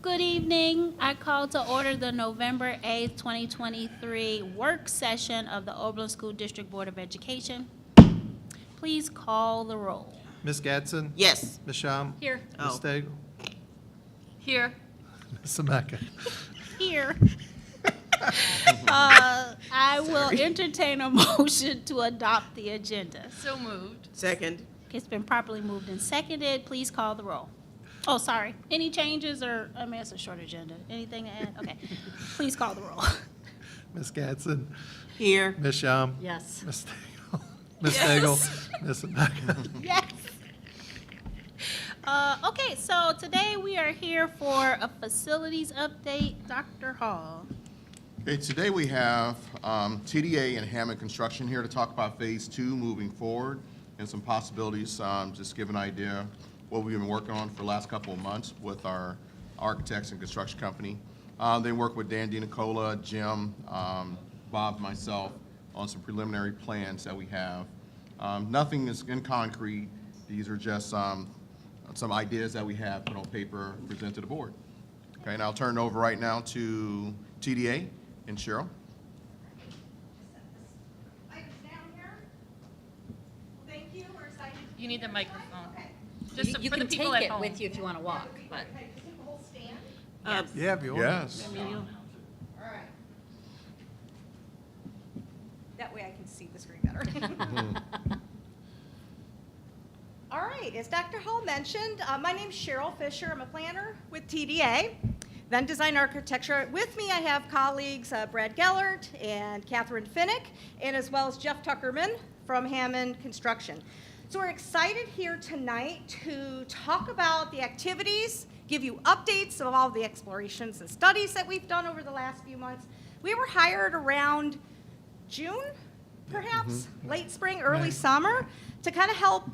Good evening. I call to order the November 8th, 2023 work session of the Oberlin School District Board of Education. Please call the roll. Ms. Gadsden? Yes. Ms. Shum? Here. Ms. Oh. Stagel? Here. Ms. Sameka? Here. I will entertain a motion to adopt the agenda. So moved. Second. It's been properly moved and seconded. Please call the roll. Oh, sorry. Any changes or, I mean, it's a short agenda. Anything to add? Okay. Please call the roll. Ms. Gadsden? Here. Ms. Shum? Yes. Ms. Stagel? Ms. Yes. Stagel? Ms. Sameka? Yes. Okay, so today we are here for a facilities update. Dr. Hall. Okay, today we have TDA and Hammond Construction here to talk about Phase 2 moving forward and some possibilities, just give an idea what we've been working on for the last couple of months with our architects and construction company. They work with Dan DiNicola, Jim, Bob, myself on some preliminary plans that we have. Nothing is in concrete. These are just some ideas that we have put on paper, present to the board. Okay, and I'll turn it over right now to TDA and Cheryl. Items down here. Thank you. We're excited. You need the microphone. Okay. Just You for the can people take at it home. with you if you want to walk, but Okay, just take the whole stand. Yeah, if you want. Yes. All right. That way I can see the screen better. All right, as Dr. Hall mentioned, my name's Cheryl Fisher. I'm a planner with TDA, then Design Architecture. With me, I have colleagues Brad Gellert and Catherine Finnick, and as well as Jeff Tuckerman from Hammond Construction. So we're excited here tonight to talk about the activities, give you updates of all the explorations and studies that we've done over the last few months. We were hired around June, perhaps, late spring, early Right. summer, to kind of help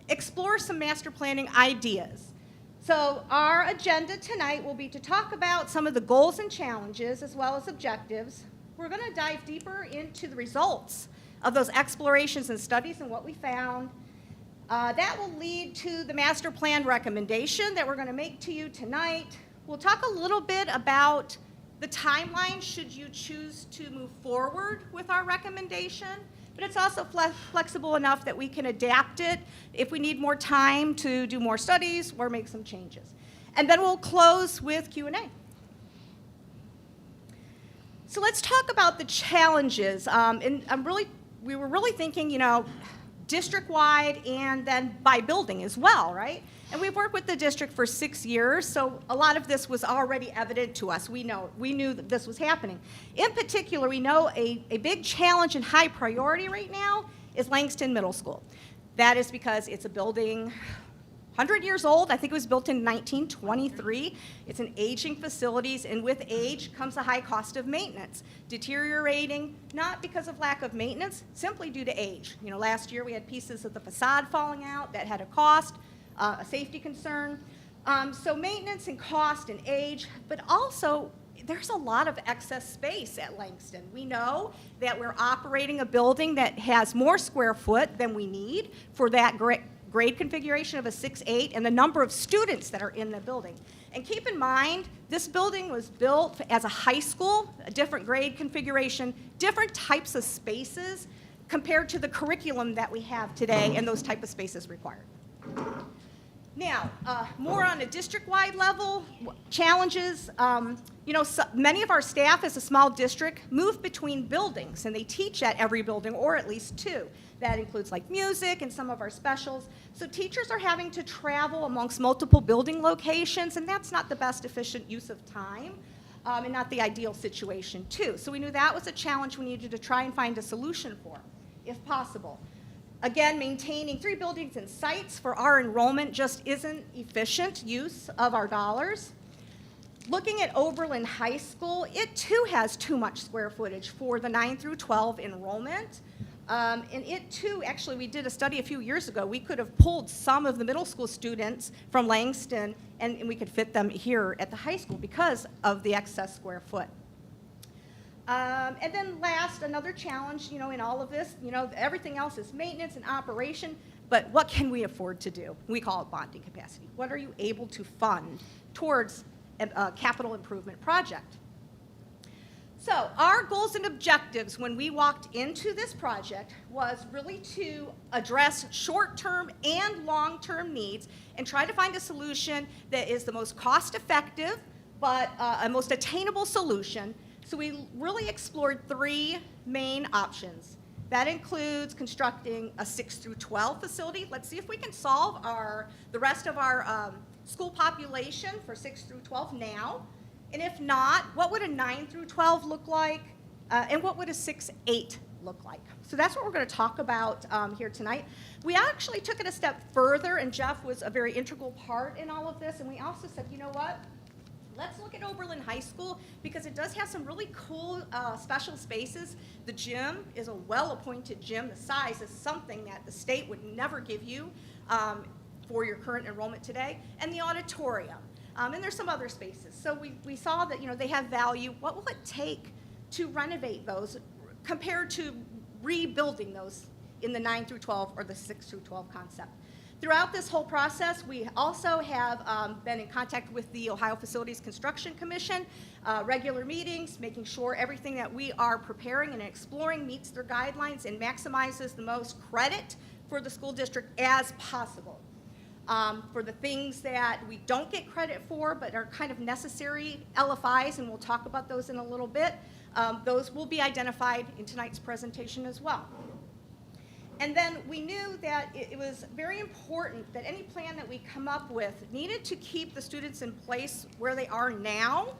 explore some master planning ideas. So our agenda tonight will be to talk about some of the goals and challenges as well as objectives. We're going to dive deeper into the results of those explorations and studies and what we found. That will lead to the master plan recommendation that we're going to make to you tonight. We'll talk a little bit about the timeline should you choose to move forward with our recommendation, but it's also flexible enough that we can adapt it if we need more time to do more studies or make some changes. And then we'll close with Q&A. So let's talk about the challenges. And we were really thinking, district-wide and then by building as well, right? And we've worked with the district for 6 years, so a lot of this was already evident to us. We knew that this was happening. In particular, we know a big challenge and high priority right now is Langston Middle School. That is because it's a building 100 years old. I think it was built in 1923. It's an aging facilities, and with age comes a high cost of maintenance. Deteriorating, not because of lack of maintenance, simply due to age. Last year we had pieces of the facade falling out that had a cost, a safety concern. So maintenance and cost and age, but also there's a lot of excess space at Langston. We know that we're operating a building that has more square foot than we need for that grade configuration of a 6-8 and the number of students that are in the building. And keep in mind, this building was built as a high school, a different grade configuration, different types of spaces compared to the curriculum that we have today and those type of spaces required. Now, more on a district-wide level, challenges, many of our staff as a small district move between buildings, and they teach at every building, or at least 2. That includes like music and some of our specials. So teachers are having to travel amongst multiple building locations, and that's not the best efficient use of time, and not the ideal situation too. So we knew that was a challenge we needed to try and find a solution for, if possible. Again, maintaining 3 buildings and sites for our enrollment just isn't efficient use of our dollars. Looking at Oberlin High School, it too has too much square footage for the 9 through 12 enrollment. And it too, actually, we did a study a few years ago. We could have pulled some of the middle school students from Langston and we could fit them here at the high school because of the excess square foot. And then last, another challenge, in all of this, everything else is maintenance and operation, but what can we afford to do? We call it bonding capacity. What are you able to fund towards a capital improvement project? So our goals and objectives when we walked into this project was really to address short-term and long-term needs and try to find a solution that is the most cost-effective but a most attainable solution. So we really explored three main options. That includes constructing a 6 through 12 facility. Let's see if we can solve the rest of our school population for 6 through 12 now. And if not, what would a 9 through 12 look like? And what would a 6-8 look like? So that's what we're going to talk about here tonight. We actually took it a step further, and Jeff was a very integral part in all of this. And we also said, you know what? Let's look at Oberlin High School because it does have some really cool special spaces. The gym is a well-appointed gym. The size is something that the state would never give you for your current enrollment today. And the auditorium. And there's some other spaces. So we saw that, you know, they have value. What will it take to renovate those compared to rebuilding those in the 9 through 12 or the 6 through 12 concept? Throughout this whole process, we also have been in contact with the Ohio Facilities Construction Commission, regular meetings, making sure everything that we are preparing and exploring meets their guidelines and maximizes the most credit for the school district as possible. For the things that we don't get credit for but are kind of necessary LFIs, and we'll talk about those in a little bit, those will be identified in tonight's presentation as well. And then we knew that it was very important that any plan that we come up with needed to keep the students in place where they are now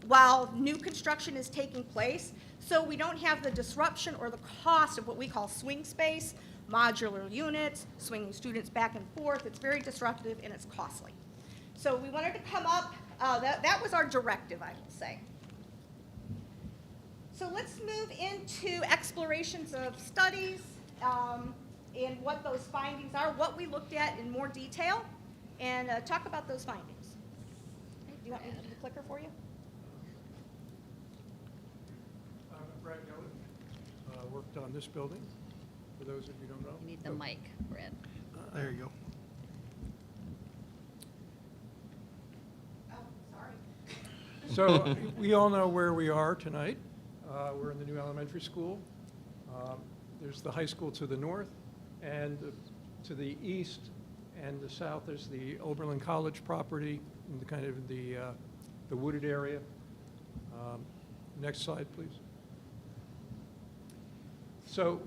while new construction is taking place, so we don't have the disruption or the cost of what we call swing space, modular units, swinging students back and forth. It's very disruptive and it's costly. So we wanted to come up, that was our directive, I will say. So let's move into explorations of studies and what those findings are, what we looked at in more detail, and talk about those findings. Okay, do you want me to do the clicker for you? I'm Brad Gelman, worked on this building, for those of you who don't know. You need the mic, Brad. There you go. Oh, sorry. So we all know where we are tonight. We're in the new elementary school. There's the high school to the north, and to the east and the south there's the Oberlin College property, in the kind of the wooded area. Next slide, please. So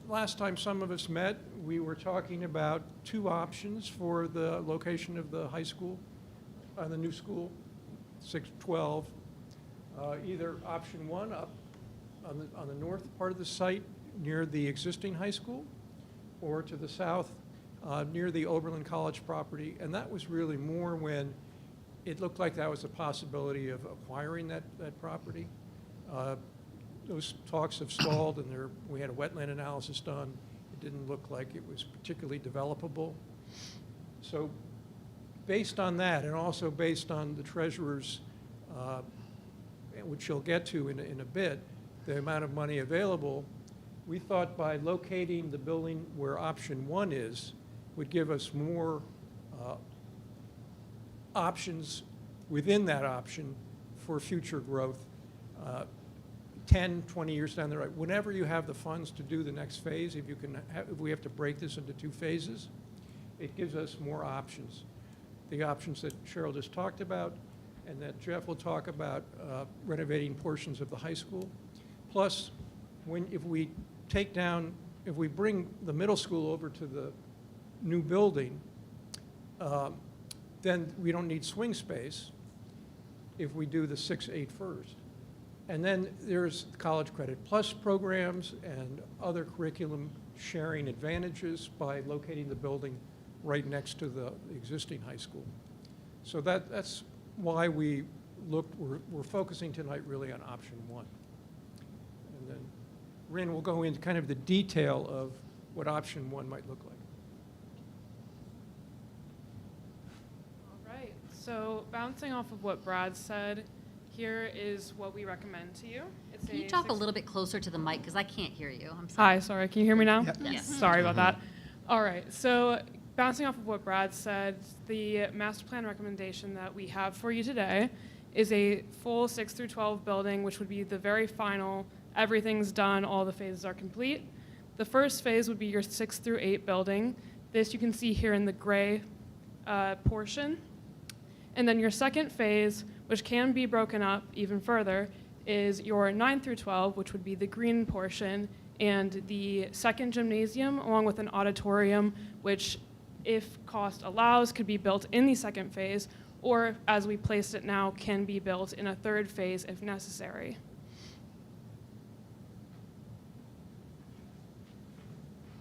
last time some of us met, we were talking about two options for the location of the high school, the new school, 612. Either option one up on the north part of the site near the existing high school, or to the south near the Oberlin College property. And that was really more when it looked like that was a possibility of acquiring that property. Those talks have stalled, and we had a wetland analysis done. It didn't look like it was particularly developable. So based on that, and also based on the treasurer's, which she'll get to in a bit, the amount of money available, we thought by locating the building where option one is would give us more options within that option for future growth 10, 20 years down the road. Whenever you have the funds to do the next phase, if we have to break this into two phases, it gives us more options. The options that Cheryl just talked about and that Jeff will talk about, renovating portions of the high school. Plus, if we bring the middle school over to the new building, then we don't need swing space if we do the 6-8 first. And then there's College Credit Plus programs and other curriculum sharing advantages by locating the building right next to the existing high school. So that's why we're focusing tonight really on option one. And then Rin will go into kind of the detail of what option one might look like. All right, so bouncing off of what Brad said, here is what we recommend to you. Can you talk a little bit closer to the mic, because I can't hear you? I'm sorry. Hi, sorry, can you hear me now? Yep. Yes. Sorry about that. All right, so bouncing off of what Brad said, the master plan recommendation that we have for you today is a full 6 through 12 building, which would be the very final, everything's done, all the phases are complete. The first phase would be your 6 through 8 building. This you can see here in the gray portion. And then your second phase, which can be broken up even further, is your 9 through 12, which would be the green portion, and the second gymnasium, along with an auditorium, which, if cost allows, could be built in the second phase, or as we placed it now, can be built in a third phase if necessary.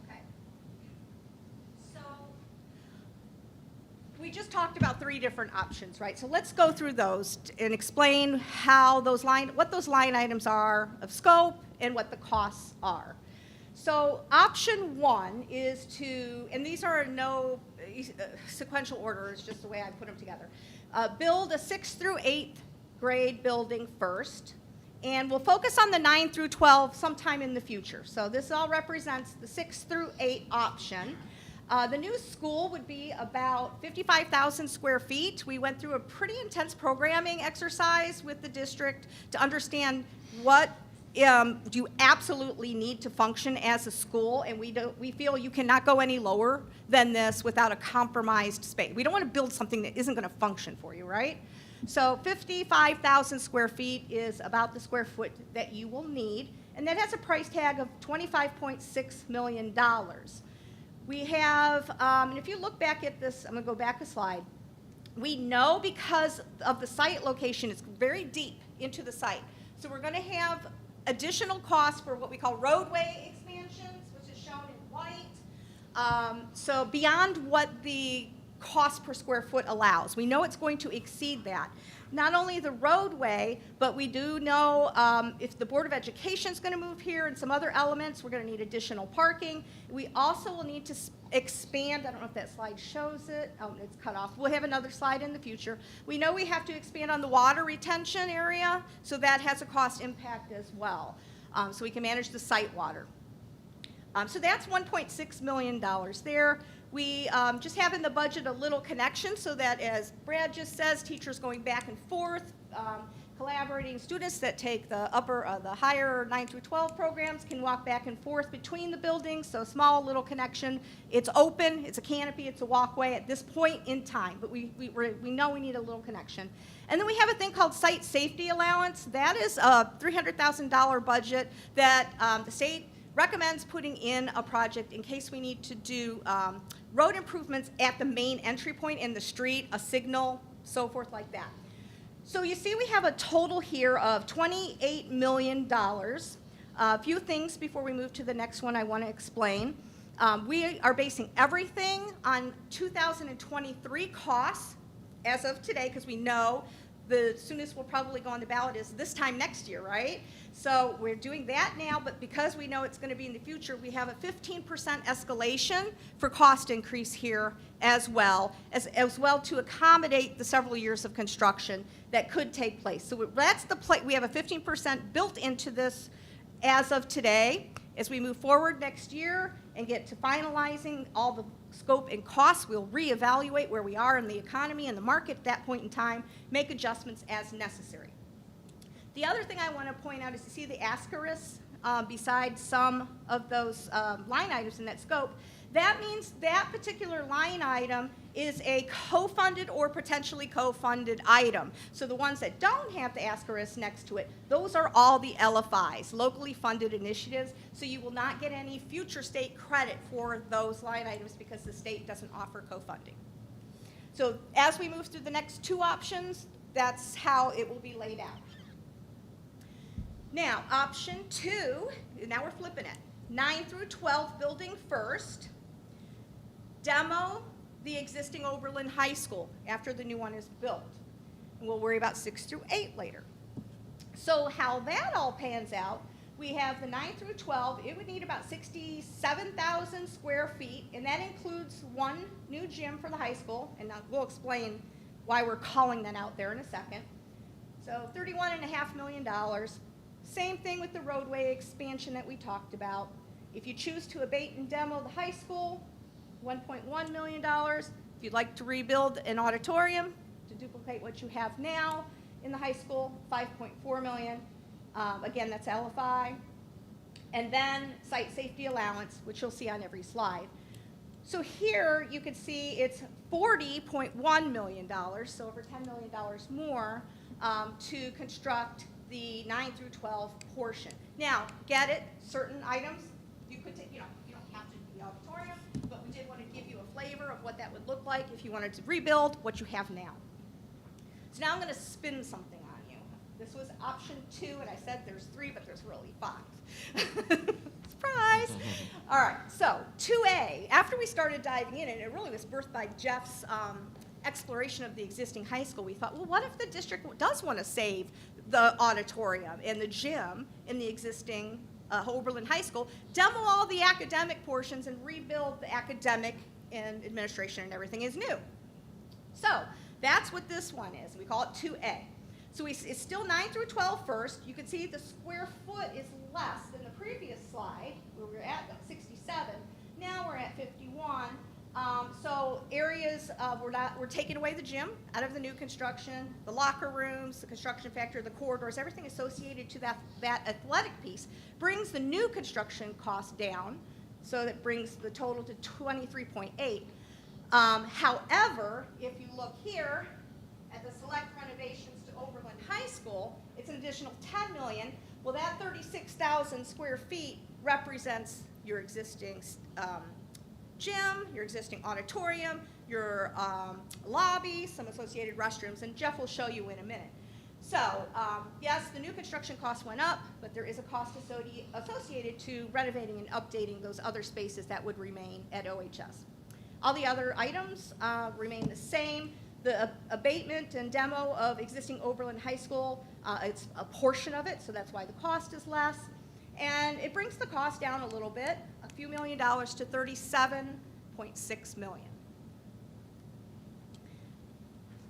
Okay. So we just talked about 3 different options, right? So let's go through those and explain how what those line items are of scope and what the costs are. So option 1 is to, and these are no sequential order, it's just the way I put them together. Build a 6th through 8th grade building first, and we'll focus on the 9 through 12 sometime in the future. So this all represents the 6 through 8 option. The new school would be about 55,000 square feet. We went through a pretty intense programming exercise with the district to understand what you absolutely need to function as a school, and we feel you cannot go any lower than this without a compromised space. We don't want to build something that isn't going to function for you, right? So 55,000 square feet is about the square foot that you will need, and that has a price tag of $25.6 million. We have, and if you look back at this, I'm going to go back a slide. We know because of the site location, it's very deep into the site. So we're going to have additional costs for what we call roadway expansions, which is shown in white. So beyond what the cost per square foot allows. We know it's going to exceed that. Not only the roadway, but we do know if the Board of Education is going to move here and some other elements, we're going to need additional parking. We also will need to expand, I don't know if that slide shows it. Oh, it's cut off. We'll have another slide in the future. We know we have to expand on the water retention area, so that has a cost impact as well. So we can manage the site water. So that's $1.6 million there. We just have in the budget a little connection so that, as Brad just says, teachers going back and forth, collaborating students that take the higher 9 through 12 programs can walk back and forth between the buildings. So small little connection. It's open, it's a canopy, it's a walkway at this point in time, but we know we need a little connection. And then we have a thing called site safety allowance. That is a $300,000 budget that the state recommends putting in a project in case we need to do road improvements at the main entry point in the street, a signal, so forth like that. So you see we have a total here of $28 million. A few things before we move to the next one I want to explain. We are basing everything on 2023 costs as of today, because we know the soonest we'll probably go on the ballot is this time next year, right? So we're doing that now, but because we know it's going to be in the future, we have a 15% escalation for cost increase here as well to accommodate the several years of construction that could take place. So that's we have a 15% built into this as of today. As we move forward next year and get to finalizing all the scope and costs, we'll reevaluate where we are in the economy and the market at that point in time, make adjustments as necessary. The other thing I want to point out is you see the asterisks beside some of those line items in that scope. That means that particular line item is a co-funded or potentially co-funded item. So the ones that don't have the asterisk next to it, those are all the LFIs, locally funded initiatives. So you will not get any future state credit for those line items because the state doesn't offer co-funding. So as we move through the next 2 options, that's how it will be laid out. Now, option 2, now we're flipping it. 9 through 12 building first. Demo the existing Oberlin High School after the new one is built. And we'll worry about 6 through 8 later. So how that all pans out, we have the 9 through 12. It would need about 67,000 square feet, and that includes 1 new gym for the high school, and we'll explain why we're calling that out there in a second. So $31.5 million. Same thing with the roadway expansion that we talked about. If you choose to abate and demo the high school, $1.1 million. If you'd like to rebuild an auditorium to duplicate what you have now in the high school, $5.4 million. Again, that's LFI. And then site safety allowance, which you'll see on every slide. So here you can see it's $40.1 million, so over $10 million more, to construct the 9 through 12 portion. Now, get it, certain items, you could take, you don't have to do the auditorium, but we did want to give you a flavor of what that would look like if you wanted to rebuild what you have now. So now I'm going to spin something on you. This was option 2, and I said there's 3, but there's really 5. Surprise! All right, so 2A, after we started diving in, and it really was birthed by Jeff's exploration of the existing high school, we thought, well, what if the district does want to save the auditorium and the gym in the existing Oberlin High School, demo all the academic portions and rebuild the academic and administration and everything is new. So that's what this one is. We call it 2A. So it's still 9 through 12 first. You can see the square foot is less than the previous slide, where we were at 67. Now we're at 51. So areas, we're taking away the gym out of the new construction, the locker rooms, the construction factor, the corridors, everything associated to that athletic piece brings the new construction cost down. So that brings the total to 23.8. However, if you look here at the select renovations to Oberlin High School, it's an additional $10 million. Well, that 36,000 square feet represents your existing gym, your existing auditorium, your lobby, some associated restrooms, and Jeff will show you in a minute. So, yes, the new construction cost went up, but there is a cost associated to renovating and updating those other spaces that would remain at OHS. All the other items remain the same. The abatement and demo of existing Oberlin High School, it's a portion of it, so that's why the cost is less. And it brings the cost down a little bit, a few $1 million to $37.6 million.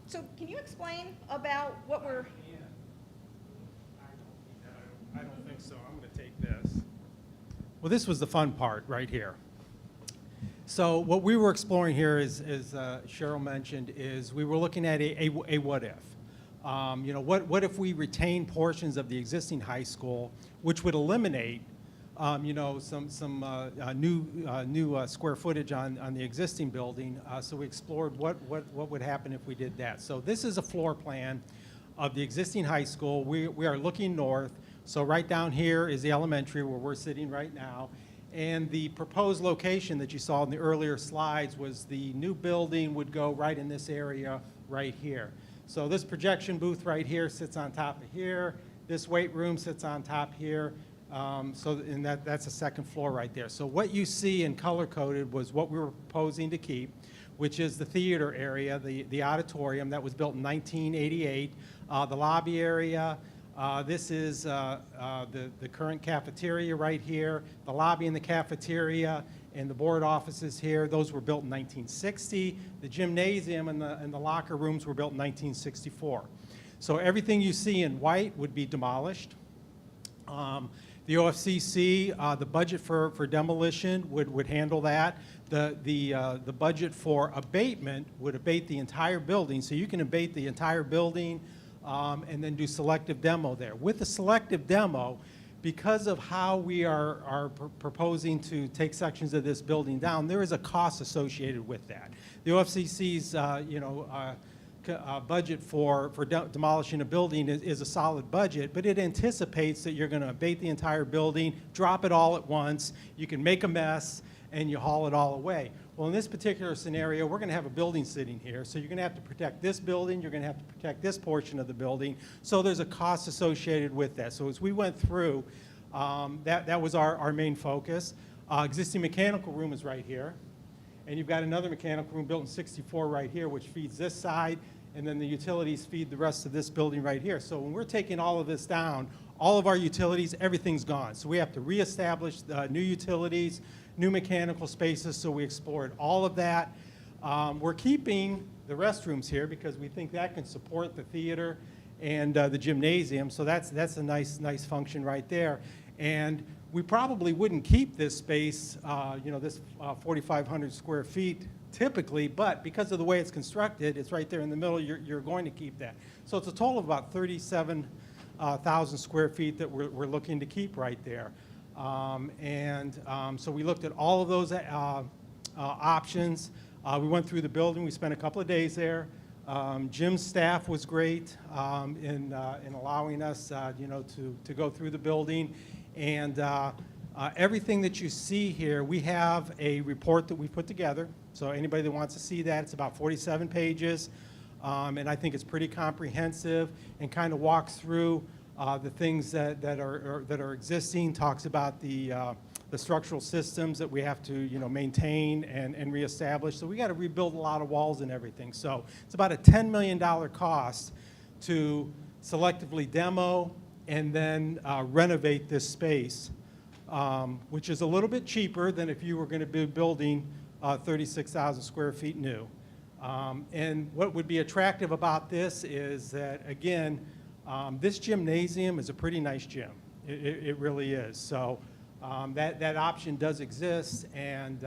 So can you explain about what we're... I don't think so. I'm going to take this. Well, this was the fun part right here. So what we were exploring here is, as Cheryl mentioned, is we were looking at a what if. What if we retain portions of the existing high school, which would eliminate, some new square footage on the existing building. So we explored what would happen if we did that. So this is a floor plan of the existing high school. We are looking north. So right down here is the elementary where we're sitting right now. And the proposed location that you saw in the earlier slides was the new building would go right in this area right here. So this projection booth right here sits on top of here. This weight room sits on top here. And that's the second floor right there. So what you see in color-coded was what we were proposing to keep, which is the theater area, the auditorium that was built in 1988, the lobby area. This is the current cafeteria right here, the lobby and the cafeteria, and the board offices here. Those were built in 1960. The gymnasium and the locker rooms were built in 1964. So everything you see in white would be demolished. The OFCC, the budget for demolition would handle that. The budget for abatement would abate the entire building, so you can abate the entire building and then do selective demo there. With the selective demo, because of how we are proposing to take sections of this building down, there is a cost associated with that. The OFCC's budget for demolishing a building is a solid budget, but it anticipates that you're going to abate the entire building, drop it all at once, you can make a mess, and you haul it all away. Well, in this particular scenario, we're going to have a building sitting here, so you're going to have to protect this building, you're going to have to protect this portion of the building, so there's a cost associated with that. So as we went through, that was our main focus. Existing mechanical room is right here, and you've got another mechanical room built in '64 right here, which feeds this side, and then the utilities feed the rest of this building right here. So when we're taking all of this down, all of our utilities, everything's gone. So we have to reestablish new utilities, new mechanical spaces, so we explored all of that. We're keeping the restrooms here because we think that can support the theater and the gymnasium, so that's a nice function right there. And we probably wouldn't keep this space, this 4,500 square feet typically, but because of the way it's constructed, it's right there in the middle, you're going to keep that. So it's a total of about 37,000 square feet that we're looking to keep right there. So we looked at all of those options. We went through the building. We spent a couple of days there. Jim's staff was great in allowing us, to go through the building. And everything that you see here, we have a report that we put together. So anybody that wants to see that, it's about 47 pages. And I think it's pretty comprehensive and kind of walks through the things that are existing, talks about the structural systems that we have to maintain and reestablish. So we got to rebuild a lot of walls and everything. So it's about a $10 million cost to selectively demo and then renovate this space, which is a little bit cheaper than if you were going to be building 36,000 square feet new. And what would be attractive about this is that, again, this gymnasium is a pretty nice gym. It really is. So that option does exist, and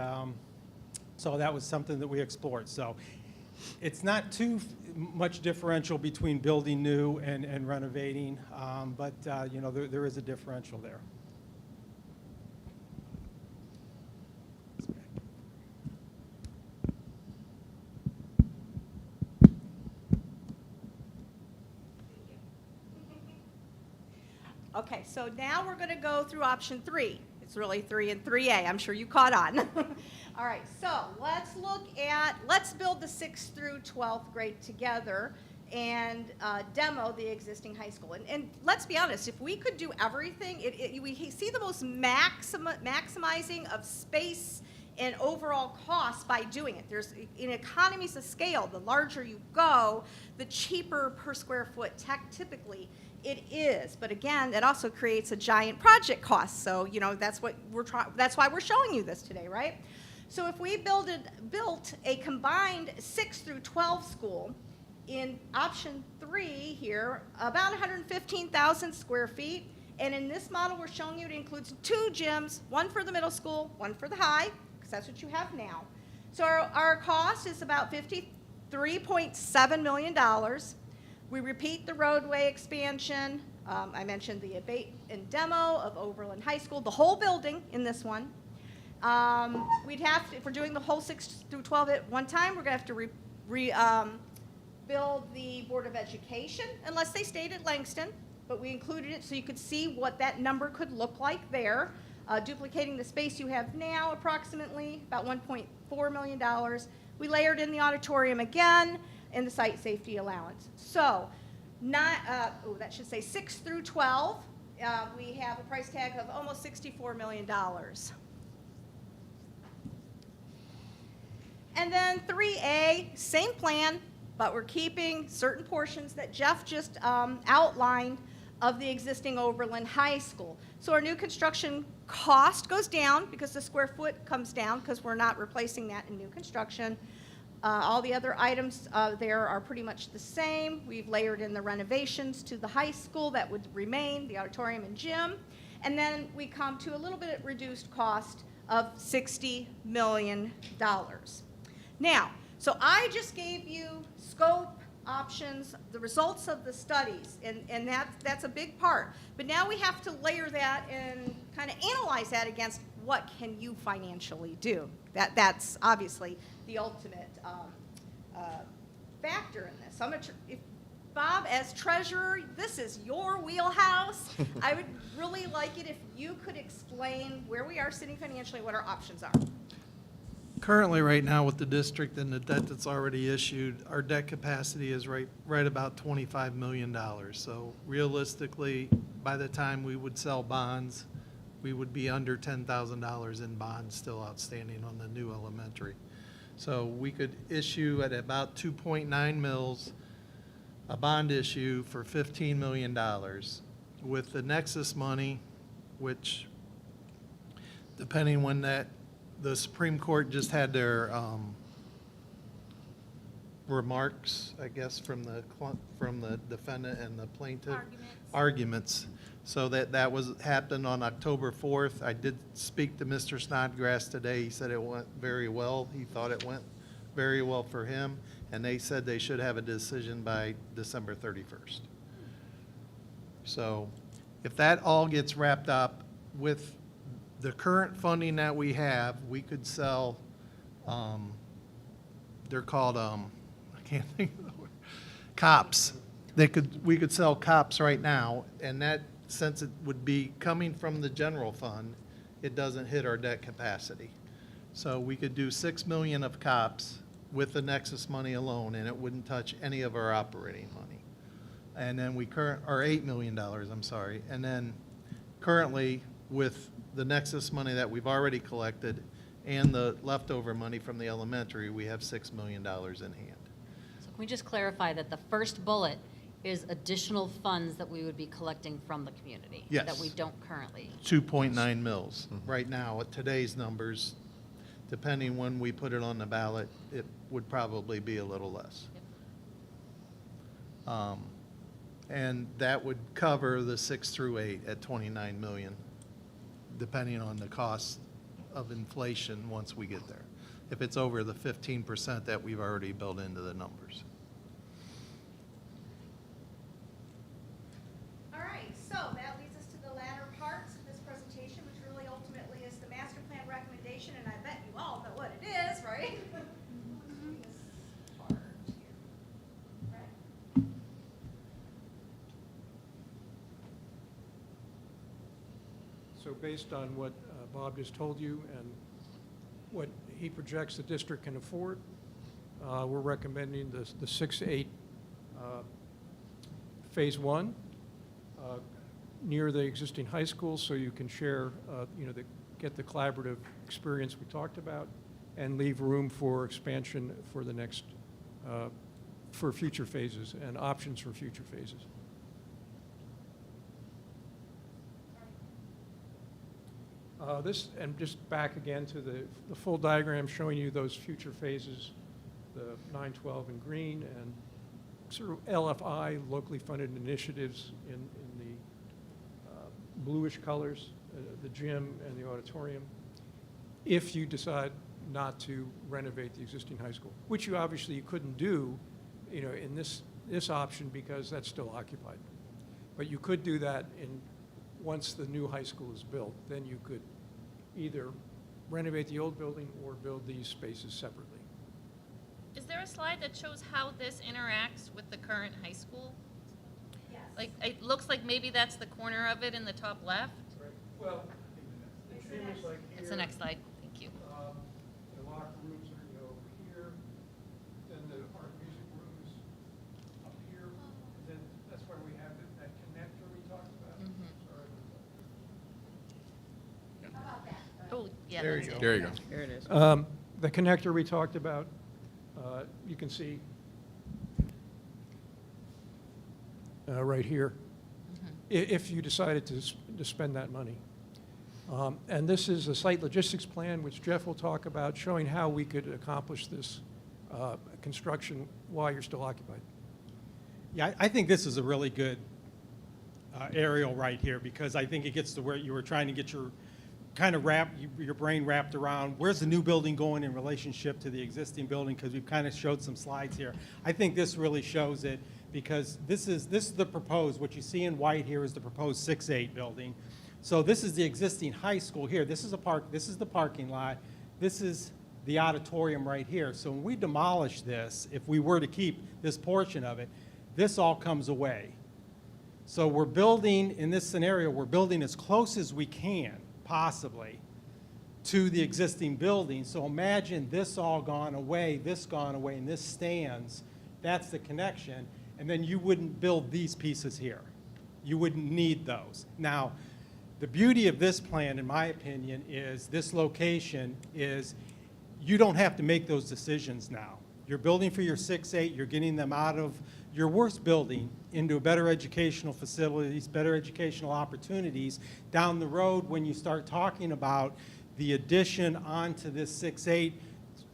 so that was something that we explored. So it's not too much differential between building new and renovating, but there is a differential there. Okay, so now we're going to go through option 3. It's really 3 and 3A. I'm sure you caught on. All right, so let's build the 6th through 12th grade together and demo the existing high school. And let's be honest, if we could do everything, we see the most maximizing of space and overall cost by doing it. There's in economies of scale, the larger you go, the cheaper per square foot typically it is. But again, that also creates a giant project cost. So that's what that's why we're showing you this today, right? So if we built a combined 6 through 12 school in option 3 here, about 115,000 square feet. And in this model, we're showing you it includes 2 gyms, one for the middle school, one for the high, because that's what you have now. So our cost is about $53.7 million. We repeat the roadway expansion. I mentioned the abate and demo of Oberlin High School, the whole building in this one. We'd have to, if we're doing the whole 6 through 12 at one time, we're going to have to build the Board of Education, unless they stayed at Langston. But we included it so you could see what that number could look like there. Duplicating the space you have now, approximately, about $1.4 million. We layered in the auditorium again and the site safety allowance. So, that should say 6 through 12, we have a price tag of almost $64 million. And then 3A, same plan, but we're keeping certain portions that Jeff just outlined of the existing Oberlin High School. So our new construction cost goes down because the square foot comes down because we're not replacing that in new construction. All the other items there are pretty much the same. We've layered in the renovations to the high school that would remain, the auditorium and gym. And then we come to a little bit reduced cost of $60 million. Now, so I just gave you scope, options, the results of the studies, and that's a big part. But now we have to layer that and kind of analyze that against what can you financially do. That's obviously the ultimate factor in this. So if Bob, as treasurer, this is your wheelhouse. I would really like it if you could explain where we are sitting financially, what our options are. Currently, right now, with the district and the debt that's already issued, our debt capacity is right about $25 million. So realistically, by the time we would sell bonds, we would be under $10,000 in bonds still outstanding on the new elementary. So we could issue at about 2.9 mils, a bond issue for $15 million. With the Nexus money, which, depending when the Supreme Court just had their remarks, I guess, from the defendant and the plaintiff. Arguments. Arguments. So that happened on October 4th. I did speak to Mr. Snodgrass today. He said it went very well. He thought it went very well for him, and they said they should have a decision by December 31st. So if that all gets wrapped up with the current funding that we have, we could sell, they're called, I can't think of the word, COPS. We could sell COPS right now, and that, since it would be coming from the general fund, it doesn't hit our debt capacity. So we could do 6 million of COPS with the Nexus money alone, and it wouldn't touch any of our operating money. And then or $8 million, I'm sorry. And then currently, with the Nexus money that we've already collected and the leftover money from the elementary, we have $6 million in hand. So can we just clarify that the first bullet is additional funds that we would be collecting from the community? Yes. That we don't currently? 2.9 mils. Right now, at today's numbers, depending when we put it on the ballot, it would probably be a little less. And that would cover the 6 through 8 at 29 million, depending on the cost of inflation once we get there. If it's over the 15% that we've already built into the numbers. All right, so that leads us to the latter parts of this presentation, which really ultimately is the master plan recommendation, and I bet you all know what it is, right? This part here, right? So based on what Bob just told you and what he projects the district can afford, we're recommending the 6-8 Phase 1 near the existing high school, so you can share, get the collaborative experience we talked about, and leave room for expansion for the next, for future phases and options for future phases. This, and just back again to the full diagram showing you those future phases, the 912 in green, and sort of LFI, locally funded initiatives in the bluish colors, the gym and the auditorium, if you decide not to renovate the existing high school, which you obviously couldn't do, in this option because that's still occupied. But you could do that once the new high school is built, then you could either renovate the old building or build these spaces separately. Is there a slide that shows how this interacts with the current high school? Yes. Like, it looks like maybe that's the corner of it in the top left. Right. Well, the gym is like here. It's the next slide, thank you. The locker rooms are over here, then the art music rooms up here, and then that's where we have that connector we talked about. Sorry. How about that? Oh, yeah, There that's you it. go. There you go. There it is. The connector we talked about, you can see right here, if you decided to spend that money. And this is a site logistics plan, which Jeff will talk about, showing how we could accomplish this construction while you're still occupied. Yeah, I think this is a really good aerial right here, because I think it gets to where you were trying to get your your brain wrapped around where's the new building going in relationship to the existing building, because we've kind of showed some slides here. I think this really shows it, because this is the proposed, what you see in white here is the proposed 6-8 building. So this is the existing high school here. This is the parking lot. This is the auditorium right here. So when we demolish this, if we were to keep this portion of it, this all comes away. So we're building, in this scenario, we're building as close as we can, possibly, to the existing building. So imagine this all gone away, this gone away, and this stands. That's the connection. And then you wouldn't build these pieces here. You wouldn't need those. Now, the beauty of this plan, in my opinion, is this location is you don't have to make those decisions now. You're building for your 6-8, you're getting them out of your worst building into better educational facilities, better educational opportunities. Down the road, when you start talking about the addition onto this 6-8,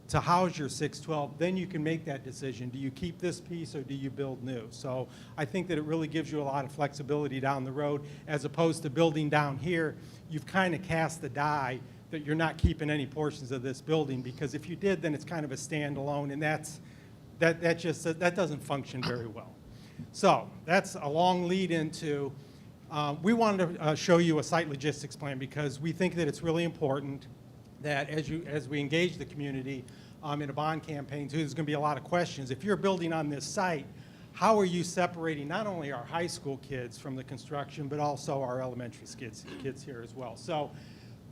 to house your 612, then you can make that decision. Do you keep this piece or do you build new? So I think that it really gives you a lot of flexibility down the road, as opposed to building down here. You've kind of cast the die that you're not keeping any portions of this building, because if you did, then it's kind of a standalone, and that doesn't function very well. So that's a long lead into, we wanted to show you a site logistics plan, because we think that it's really important that as we engage the community in a bond campaign too, there's going to be a lot of questions. If you're building on this site, how are you separating not only our high school kids from the construction, but also our elementary kids here as well? So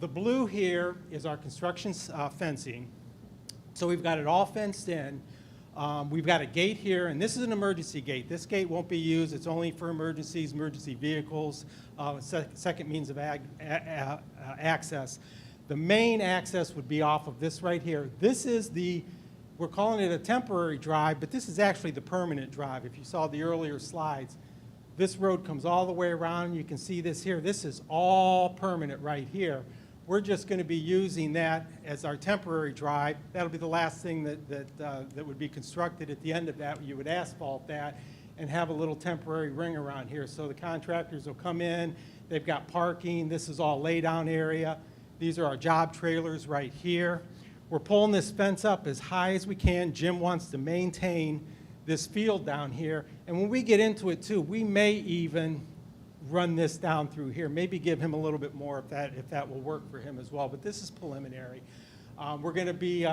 the blue here is our construction fencing. So we've got it all fenced in. We've got a gate here, and this is an emergency gate. This gate won't be used. It's only for emergencies, emergency vehicles, second means of access. The main access would be off of this right here. This is we're calling it a temporary drive, but this is actually the permanent drive. If you saw the earlier slides, this road comes all the way around. You can see this here. This is all permanent right here. We're just going to be using that as our temporary drive. That'll be the last thing that would be constructed. At the end of that, you would asphalt that and have a little temporary ring around here. So the contractors will come in. They've got parking. This is all lay-down area. These are our job trailers right here. We're pulling this fence up as high as we can. Jim wants to maintain this field down here. And when we get into it too, we may even run this down through here, maybe give him a little bit more if that will work for him as well. But this is preliminary. We're going to be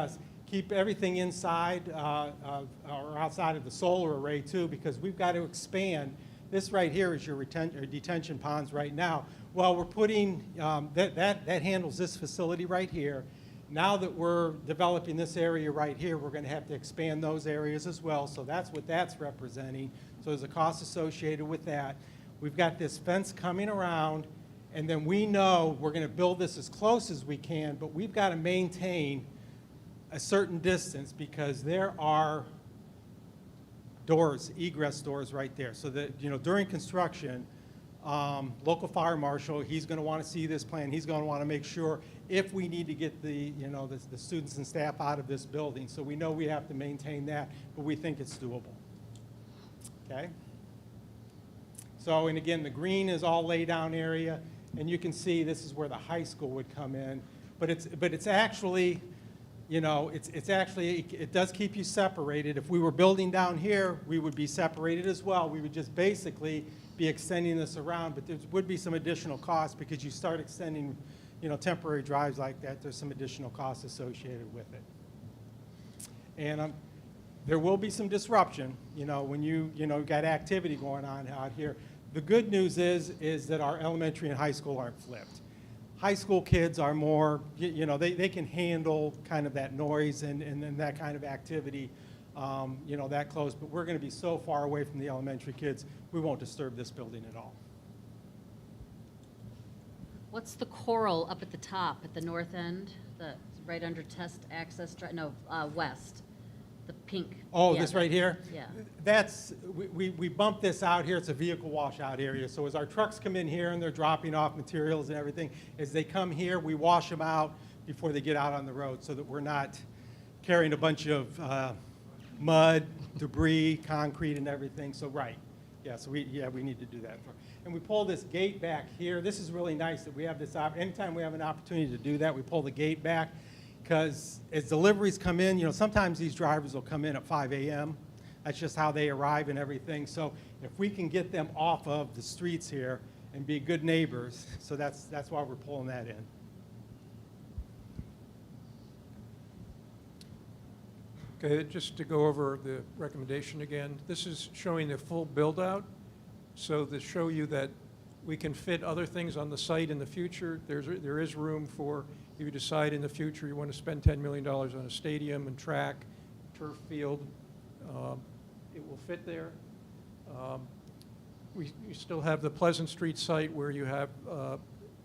keep everything inside or outside of the solar array too, because we've got to expand. This right here is your detention ponds right now. Well, we're putting that handles this facility right here. Now that we're developing this area right here, we're going to have to expand those areas as well. So that's what that's representing. So there's a cost associated with that. We've got this fence coming around, and then we know we're going to build this as close as we can, but we've got to maintain a certain distance, because there are doors, egress doors right there. So that, during construction, local fire marshal, he's going to want to see this plan. He's going to want to make sure if we need to get the students and staff out of this building. So we know we have to maintain that, but we think it's doable. Okay? So, and again, the green is all lay down area, and you can see this is where the high school would come in. But it's actually, it does keep you separated. If we were building down here, we would be separated as well. We would just basically be extending this around, but there would be some additional costs, because you start extending, temporary drives like that, there's some additional costs associated with it. And there will be some disruption, when you got activity going on out here. The good news is that our elementary and high school aren't flipped. High school kids are more, they can handle kind of that noise and that kind of activity, that close. But we're going to be so far away from the elementary kids, we won't disturb this building at all. What's the coral up at the top, at the north end, right under test access, west? The pink. Oh, yeah, this right here? Yeah. We bumped this out here. It's a vehicle washout area. So as our trucks come in here and they're dropping off materials and everything, as they come here, we wash them out before they get out on the road, so that we're not carrying a bunch of mud, debris, concrete, and everything. So right. Yeah, so we need to do that. And we pull this gate back here. This is really nice that we have this anytime we have an opportunity to do that, we pull the gate back. Because as deliveries come in, sometimes these drivers will come in at 5 a.m. That's just how they arrive and everything. So if we can get them off of the streets here and be good neighbors, so that's why we're pulling that in. Okay, just to go over the recommendation again, this is showing the full build-out. So to show you that we can fit other things on the site in the future. There is room for, if you decide in the future you want to spend $10 million on a stadium and track, turf field, it will fit there. We still have the Pleasant Street site where you have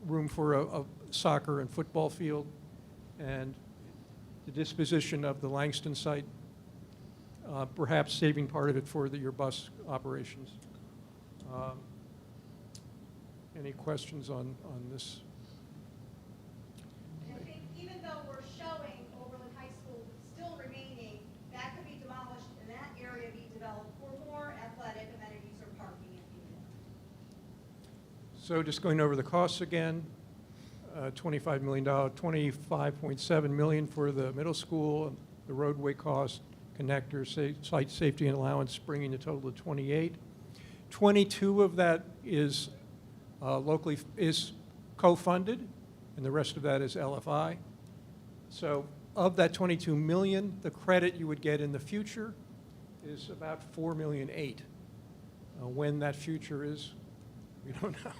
room for a soccer and football field, and the disposition of the Langston site, perhaps saving part of it for your bus operations. Any questions on this? I think even though we're showing Oberlin High School still So just going over the costs again, $25 million, $25.7 million for the middle school, the roadway cost, connector, site safety and allowance, bringing the total to 28. 22 of that is is co-funded, and the rest of that is LFI. So of that 22 million, the credit you would get in the future is about 4.8 million. When that future is, we don't know.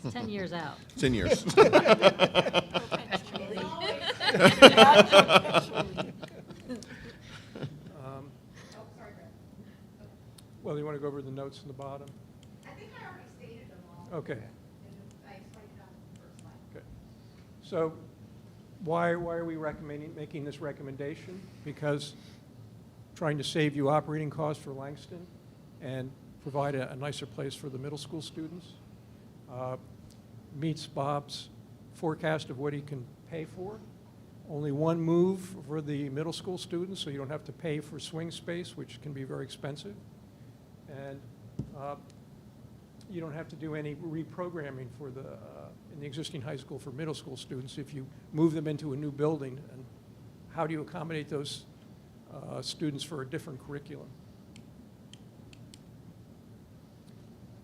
It's 10 years out. 10 years. Well, you want to go over the notes in the bottom? I think I already stated them all. Okay. I explained it on the first slide. Okay. So why are we making this recommendation? Because trying to save you operating costs for Langston and provide a nicer place for the middle school students. Meets Bob's forecast of what he can pay for. Only one move for the middle school students, so you don't have to pay for swing space, which can be very expensive. And you don't have to do any reprogramming for in the existing high school for middle school students if you move them into a new building. And how do you accommodate those students for a different curriculum?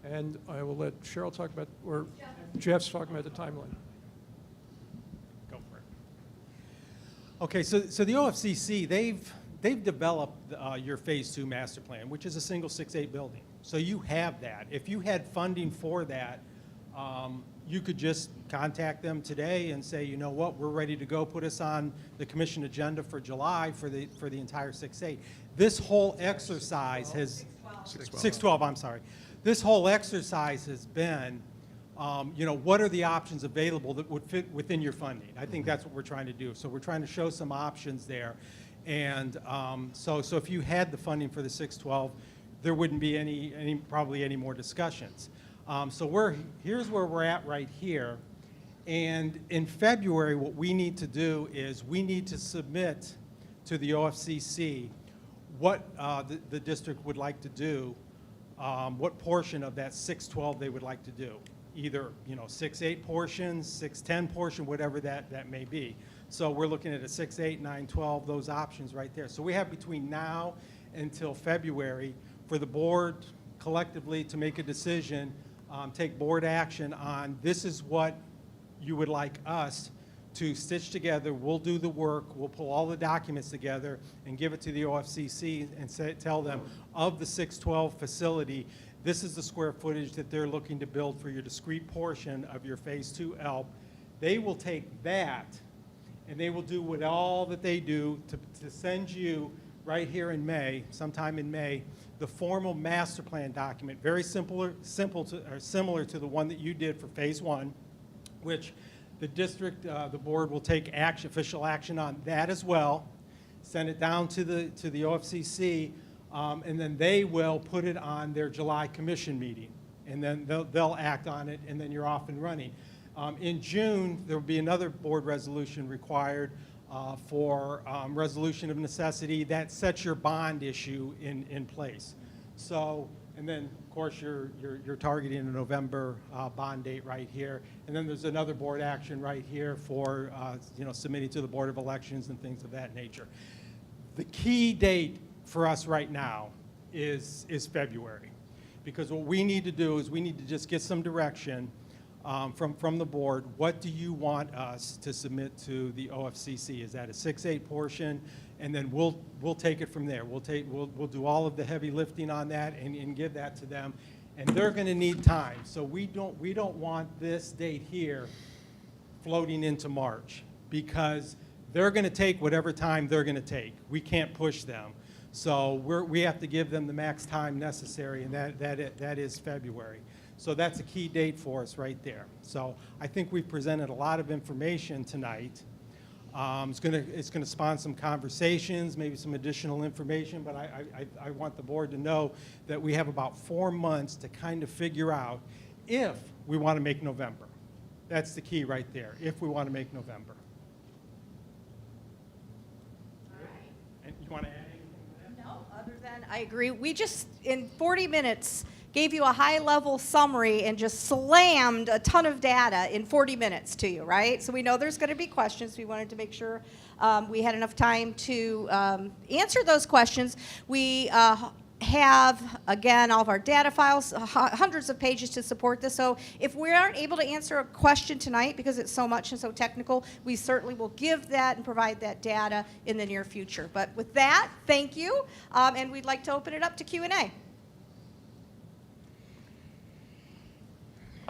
And I will let Cheryl talk about, or Jeff's talking about the timeline. Go for it. Okay, so the OFCC, they've developed your Phase 2 master plan, which is a single 6-8 building. So you have that. If you had funding for that, you could just contact them today and say, you know what, we're ready to go. Put us on the commission agenda for July for the entire 6-8. This whole exercise has 612. I'm sorry. This whole exercise has been, you know, what are the options available that would fit within your funding? I think that's what we're trying to do. So we're trying to show some options there. And so if you had the funding for the 612, there wouldn't be probably any more discussions. So here's where we're at right here. And in February, what we need to do is we need to submit to the OFCC what the district would like to do, what portion of that 612 they would like to do. Either, you know, 6-8 portion, 6-10 portion, whatever that may be. So we're looking at a 6-8, 9-12, those options right there. So we have between now until February for the board collectively to make a decision, take board action on this is what you would like us to stitch together. We'll do the work, we'll pull all the documents together and give it to the OFCC and tell them of the 612 facility, this is the square footage that they're looking to build for your discrete portion of your Phase 2 ELP. They will take that and they will do what all that they do to send you right here in May, sometime in May, the formal master plan document, very similar to the one that you did for Phase 1, which the district, the board will take official action on that as well, send it down to the OFCC, and then they will put it on their July commission meeting, and then they'll act on it, and then you're off and running. In June, there will be another board resolution required for resolution of necessity that sets your bond issue in place. So, and then of course you're targeting a November bond date right here, and then there's another board action right here for you know, submitting to the Board of Elections and things of that nature. The key date for us right now is February, because what we need to do is we need to just get some direction from the board. What do you want us to submit to the OFCC? Is that a 6-8 portion? And then we'll take it from there. We'll do all of the heavy lifting on that and give that to them. And they're going to need time. So we don't want this date here floating into March, because they're going to take whatever time they're going to take. We can't push them. So we have to give them the max time necessary, and that is February. So that's a key date for us right there. So I think we've presented a lot of information tonight. It's going to spawn some conversations, maybe some additional information, but I want the board to know that we have about 4 months to kind of figure out if we want to make November. That's the key right there, if we want to make November. All right. And you want to add anything to that? No, other than I agree. We just, in 40 minutes, gave you a high-level summary and just slammed a ton of data in 40 minutes to you, right? So we know there's going to be questions. We wanted to make sure we had enough time to answer those questions. We have, again, all of our data files, hundreds of pages to support this. So if we aren't able to answer a question tonight because it's so much and so technical, we certainly will give that and provide that data in the near future. But with that, thank you, and we'd like to open it up to Q&A.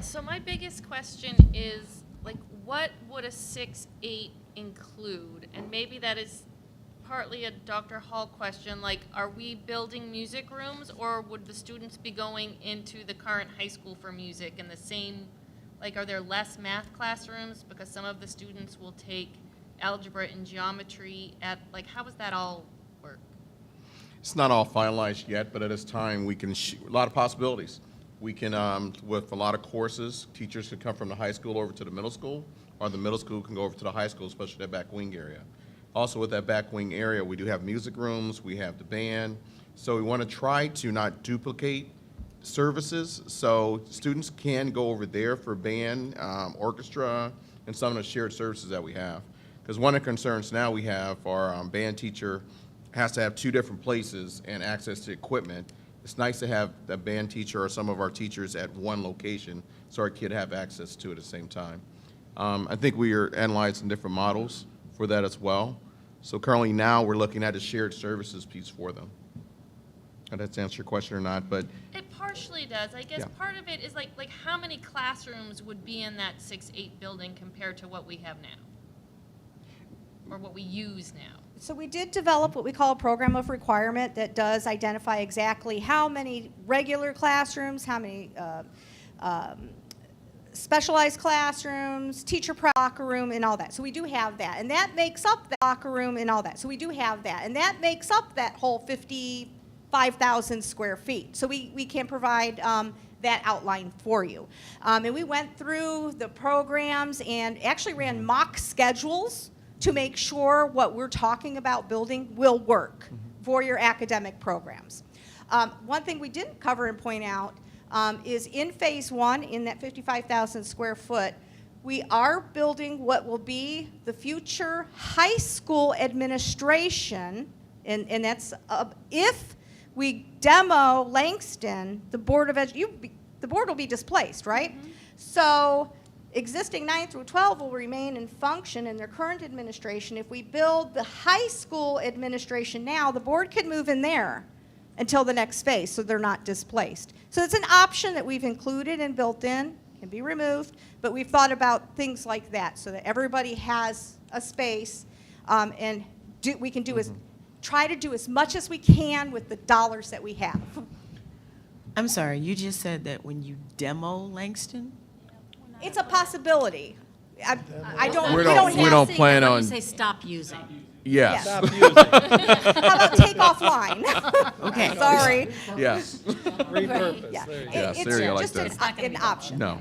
So my biggest question is, like, what would a 6-8 include? And maybe that is partly a Dr. Hall question, like, are we building music rooms, or would the students be going into the current high school for music in the same, like, are there less math classrooms because some of the students will take algebra and geometry at, like, how does that all work? It's not all finalized yet, but at this time, we can, a lot of possibilities. We can, with a lot of courses, teachers can come from the high school over to the middle school, or the middle school can go over to the high school, especially that back wing area. Also with that back wing area, we do have music rooms, we have the band. So we want to try to not duplicate services. So students can go over there for band, orchestra, and some of the shared services that we have. Because one of the concerns now we have, our band teacher has to have 2 different places and access to equipment. It's nice to have the band teacher or some of our teachers at one location so our kid have access to it at the same time. I think we are analyzing different models for that as well. So currently now we're looking at a shared services piece for them. And that's answer your question or not, but It partially does. I guess Yeah. part of it is like how many classrooms would be in that 6-8 building compared to what we have now? Or what we use now? So we did develop what we call a program of requirement that does identify exactly how many regular classrooms, how many specialized classrooms, teacher locker room, and all that. So we do have that, and that makes up the locker room and all that. So we do have that, and that makes up that whole 55,000 square feet. So we can provide that outline for you. And we went through the programs and actually ran mock schedules to make sure what we're talking about building will work for your academic programs. One thing we didn't cover and point out is in phase 1, in that 55,000 square foot, we are building what will be the future high school administration, and that's if we demo Langston, the Board will be displaced, right? So existing 9 through 12 will remain in function in their current administration. If we build the high school administration now, the board can move in there until the next phase, so they're not displaced. So it's an option that we've included and built in, can be removed, but we've thought about things like that so that everybody has a space, and we can do try to do as much as we can with the dollars that we have. I'm sorry, you just said that when you demo Langston? It's a possibility. I don't, We we don't- don't we have, don't plan on- Say stop using. yes, how about take offline? Okay. Sorry. yes. Repurpose, Yeah. there you go. Yeah, It's there you go, like just that. an option. No.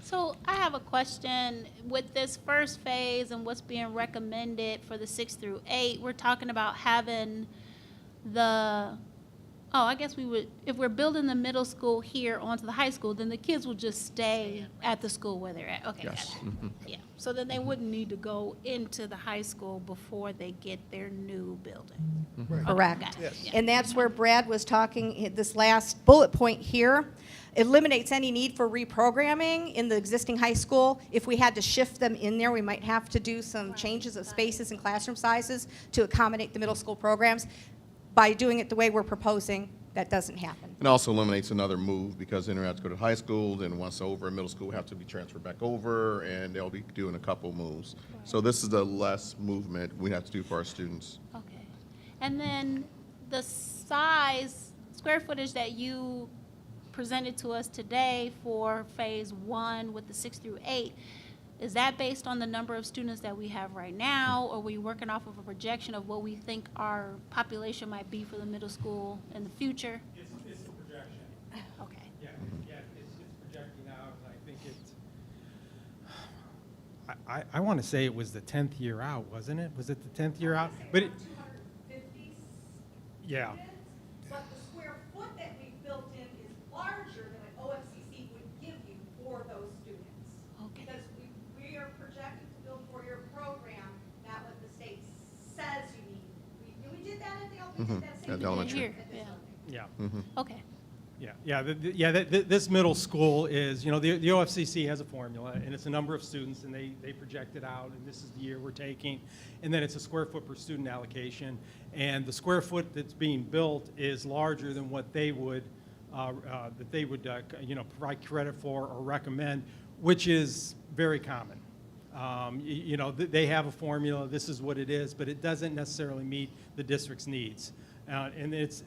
So I have a question. With this first phase and what's being recommended for the 6 through 8, we're talking about having I guess we would, if we're building the middle school here onto the high school, then the kids will just stay at the school where they're at. Okay, Yes. gotcha. Yeah, so then they wouldn't need to go into the high school before they get their new building. Correct. Got it. Yeah. And that's where Brad was talking, this last bullet point here, eliminates any need for reprogramming in the existing high school. If we had to shift them in there, we might have to do some changes of spaces and classroom sizes to accommodate the middle school programs. By doing it the way we're proposing, that doesn't happen. It also eliminates another move because then they have to go to high school, then once over in middle school, have to be transferred back over, and they'll be doing a couple moves. So this is the less movement we have to do for our students. Okay. And then the size, square footage that you presented to us today for phase 1 with the 6 through 8, is that based on the number of students that we have right now, or are we working off of a projection of what we think our population might be for the middle school in the future? It's a projection. Okay. Yeah, it's projecting out, and I think it's, I want to say it was the 10th year out, wasn't it? Was it the 10th year out? But it, 250 yeah. but the square foot that we built in is At the elementary. Here, yeah, Yeah. okay. This middle school is, the OFCC has a formula, and it's a number of students, and they project it out, and this is the year we're taking, and then it's a square foot per student allocation, and the square foot that's being built is larger than what they would, provide credit for or recommend, which is very common. They have a formula, this is what it is, but it doesn't necessarily meet the district's needs. And it's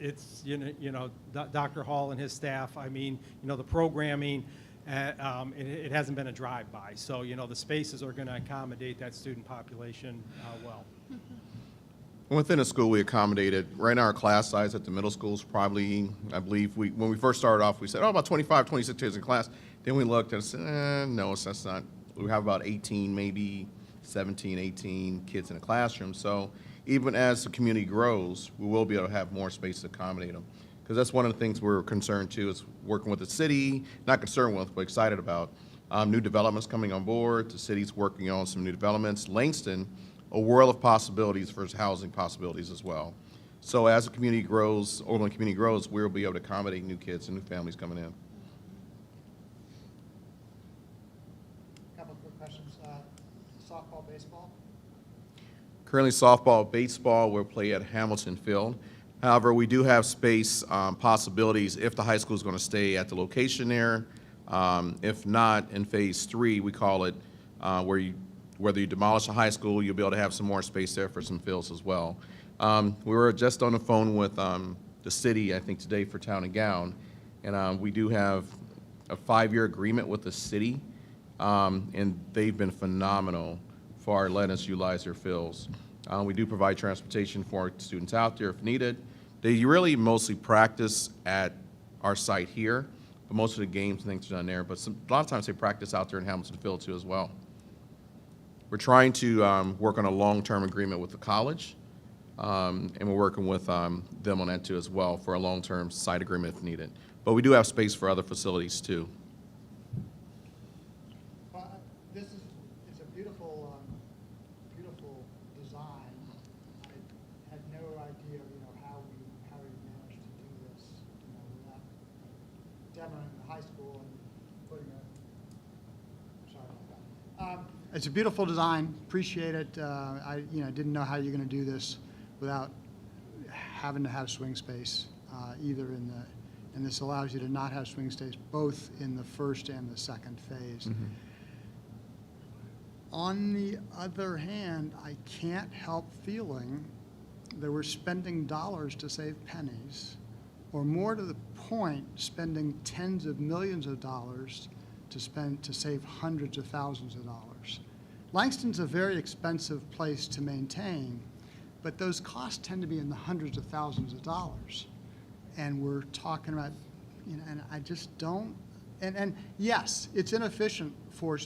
Dr. Hall and his staff, the programming, it hasn't been a drive-by. So, the spaces are going to accommodate that student population well. Within the school, we accommodated, right now our class size at the middle school is probably, I believe, when we first started off, we said, about 25, 26 kids in class. Then we looked and said, no, that's not, we have about 18, maybe 17, 18 kids in a classroom. So even as the community grows, we will be able to have more space to accommodate them. Because that's one of the things we're concerned too, is working with the city, not concerned with, but excited about. New developments coming on board, the city's working on some new developments. Langston, a world of possibilities for housing possibilities as well. So as the community grows, Oberlin community grows, we'll be able to accommodate new kids and new families coming in. Couple of quick questions. Softball, baseball? Currently softball, baseball will play at Hamilton Field. However, we do have space possibilities if the high school is going to stay at the location there. If not, in phase 3, we call it whether you demolish a high school, you'll be able to have some more space there for some fields as well. We were just on the phone with the city, I think today, for Town and Gown, and we do have a 5-year agreement with the city, and they've been phenomenal for letting us utilize their fields. We do provide transportation for our students out there if needed. They really mostly practice at our site here, but most of the games and things are done there. But a lot of times they practice out there in Hamilton Field too as well. We're trying to work on a long-term agreement with the college, and we're working with them on that too as well for a long-term site agreement if needed. But we do have space for other facilities too. This is it's a beautiful, beautiful design. I had no idea, how we managed to do this, without demoing the high school and putting a. Sorry about that. It's a beautiful design. Appreciate it. I didn't know how you're going to do this without having to have swing space either in the. And this allows you to not have swing space both in the first and the second phase. Mm-hmm. On the other hand, I can't help feeling that we're spending dollars to save pennies, or more to the point, spending tens of millions of dollars to save hundreds of thousands of dollars. Langston's a very expensive place to maintain, but those costs tend to be in the hundreds of thousands of dollars. And we're talking about, and I just don't, and yes, it's inefficient for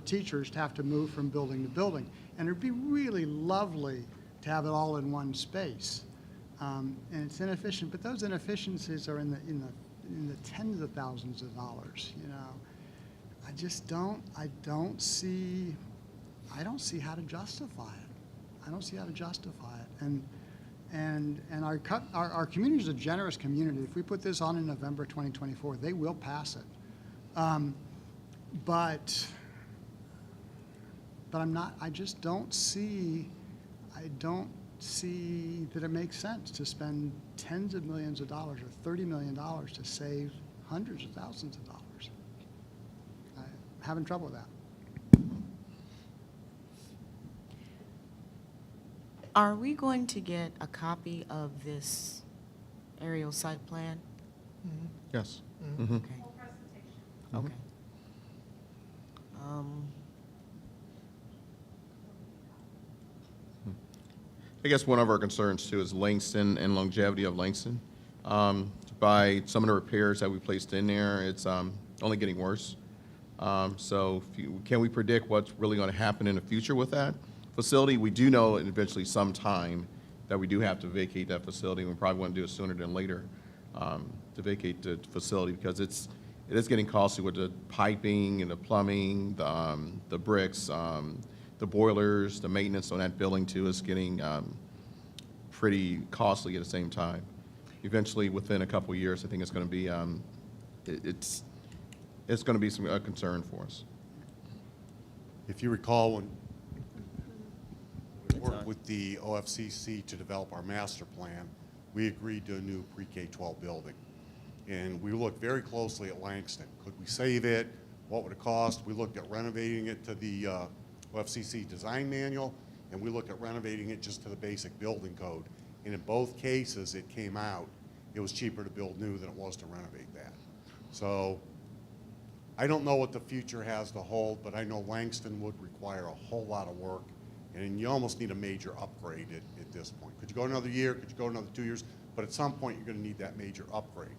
teachers to have to move from building to building. And it'd be really lovely to have it all in one space. And it's inefficient, but those inefficiencies are in the tens of thousands of dollars, I just don't see how to justify it. I don't see how to justify it. And our community is a generous community. If we put this on in November 2024, they will pass it. But I just don't see that it makes sense to spend tens of millions of dollars or $30 million to save hundreds of thousands of dollars. I'm having trouble with that. Are we going to get a copy of this aerial site plan? Yes. Mm-hmm. Okay. Okay. I guess one of our concerns too is Langston and longevity of Langston. By some of the repairs that we placed in there, it's only getting worse. So can we predict what's really going to happen in the future with that facility? We do know eventually sometime that we do have to vacate that facility. We probably want to do it sooner than later to vacate the facility because it is getting costly with the piping and the plumbing, the bricks, the boilers, the maintenance on that building too is getting pretty costly at the same time. Eventually, within a couple of years, I think it's going to be, it's going to be a concern for us. If you recall, when we worked with the OFCC to develop our master plan, we agreed to a new pre-K-12 building. And we looked very closely at Langston. Could we save it? What would it cost? We looked at renovating it to the OFCC design manual, and we looked at renovating it just to the basic building code. And in both cases, it came out, it was cheaper to build new than it was to renovate that. So I don't know what the future has to hold, but I know Langston would require a whole lot of work, and you almost need a major upgrade at this point. Could you go another year? Could you go another 2 years? But at some point, you're going to need that major upgrade.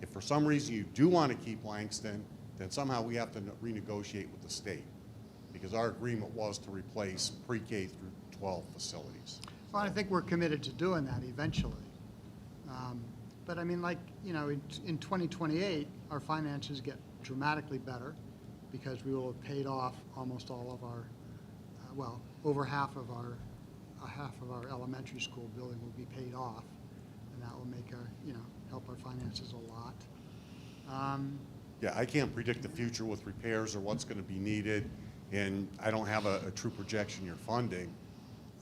If for some reason you do want to keep Langston, then somehow we have to renegotiate with the state, because our agreement was to replace pre-K through 12 facilities. Well, I think we're committed to doing that eventually. But I mean, like, you know, in 2028, our finances get dramatically better because we will have paid off almost all of our, well, over half of our elementary school building will be paid off, and that will make our, you know, help our finances a lot. Yeah, I can't predict the future with repairs or what's going to be needed, and I don't have a true projection you're funding.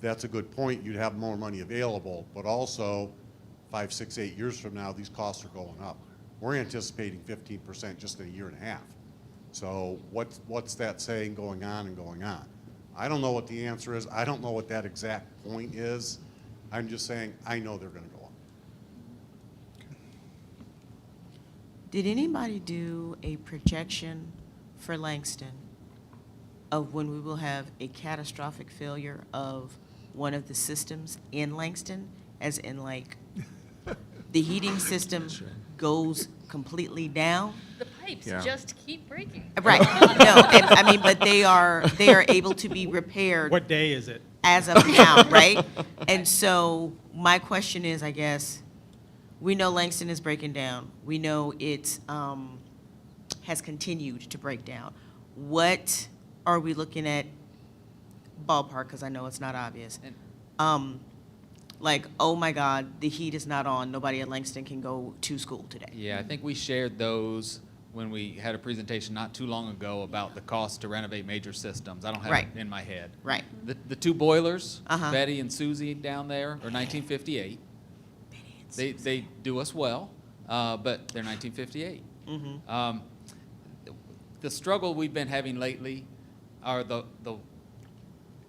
That's a good point. You'd have more money available, but also 5, 6, 8 years from now, these costs are going up. We're anticipating 15% just in a year and a half. So what's that saying going on and going on? I don't know what the answer is. I don't know what that exact point is. I'm just saying I know they're going to go up. Did anybody do a projection for Langston of when we will have a catastrophic failure of one of the systems in Langston, as in like the heating system goes completely down? The pipes Yeah. just keep breaking. Right, no, and, I mean, but they are able to be repaired What day is it? as of now, right? And so my question is, I guess, we know Langston is breaking down. We know it has continued to break down. What are we looking at ballpark, because I know it's not obvious? Like, oh my God, the heat is not on. Nobody at Langston can go to school today. Yeah, I think we shared those when we had a presentation not too long ago about the cost to renovate major systems. I don't have Right. it in my head. Right. The two boilers, Uh-huh. Betty and Susie down there, are 1958. They do us well, but they're 1958. Mm-hmm. The struggle we've been having lately are the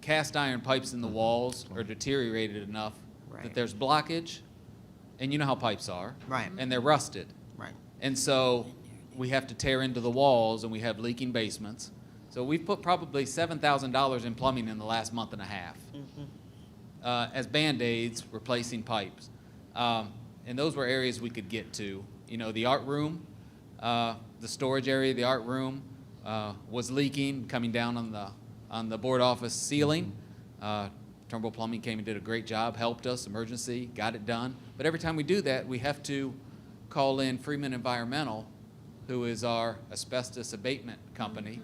cast iron pipes in the walls are deteriorated enough that Right. there's blockage, and you know how pipes are. Right. And they're rusted. Right. And so we have to tear into the walls, and we have leaking basements. So we've put probably $7,000 in plumbing in the last month and a half as Band-Aids replacing pipes. And those were areas we could get to. You know, the art room, the storage area, the art room was leaking, coming down on the board office ceiling. Turnbull Plumbing came and did a great job, helped us, emergency, got it done. But every time we do that, we have to call in Freeman Environmental, who is our asbestos abatement company,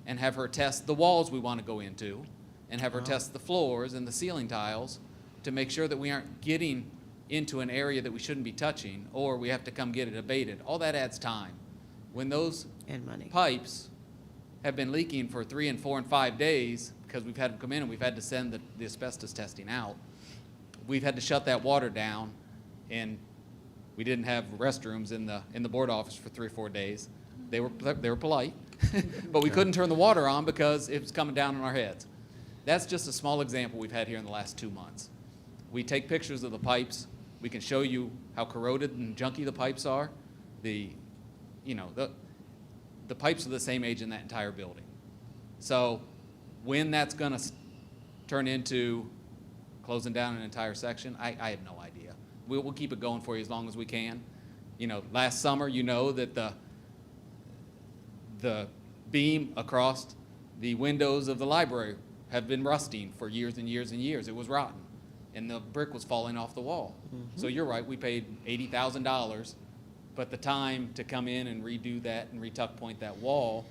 and have her test the walls we want to go into, and have her test the floors and the ceiling tiles to make sure that we aren't getting into an area that we shouldn't be touching, or we have to come get it abated. All that adds time. When those And money. pipes have been leaking for 3 and 4 and 5 days, because we've had them come in and we've had to send the asbestos testing out, we've had to shut that water down, and we didn't have restrooms in the board office for 3 or 4 days. They were polite, but we couldn't turn the water on because it was coming down on our heads. That's just a small example we've had here in the last 2 months. We take pictures of the pipes. We can show you how corroded and junky the pipes are. The pipes are the same age in that entire building. So when that's going to turn into closing down an entire section, I have no idea. We'll keep it going for you as long as we can. You know, last summer, you know that the beam across the windows of the library have been rusting for years and years and years. It was rotten, and the brick was falling off the wall. So you're right, we paid $80,000, but the time to come in and redo that and retuck point that wall,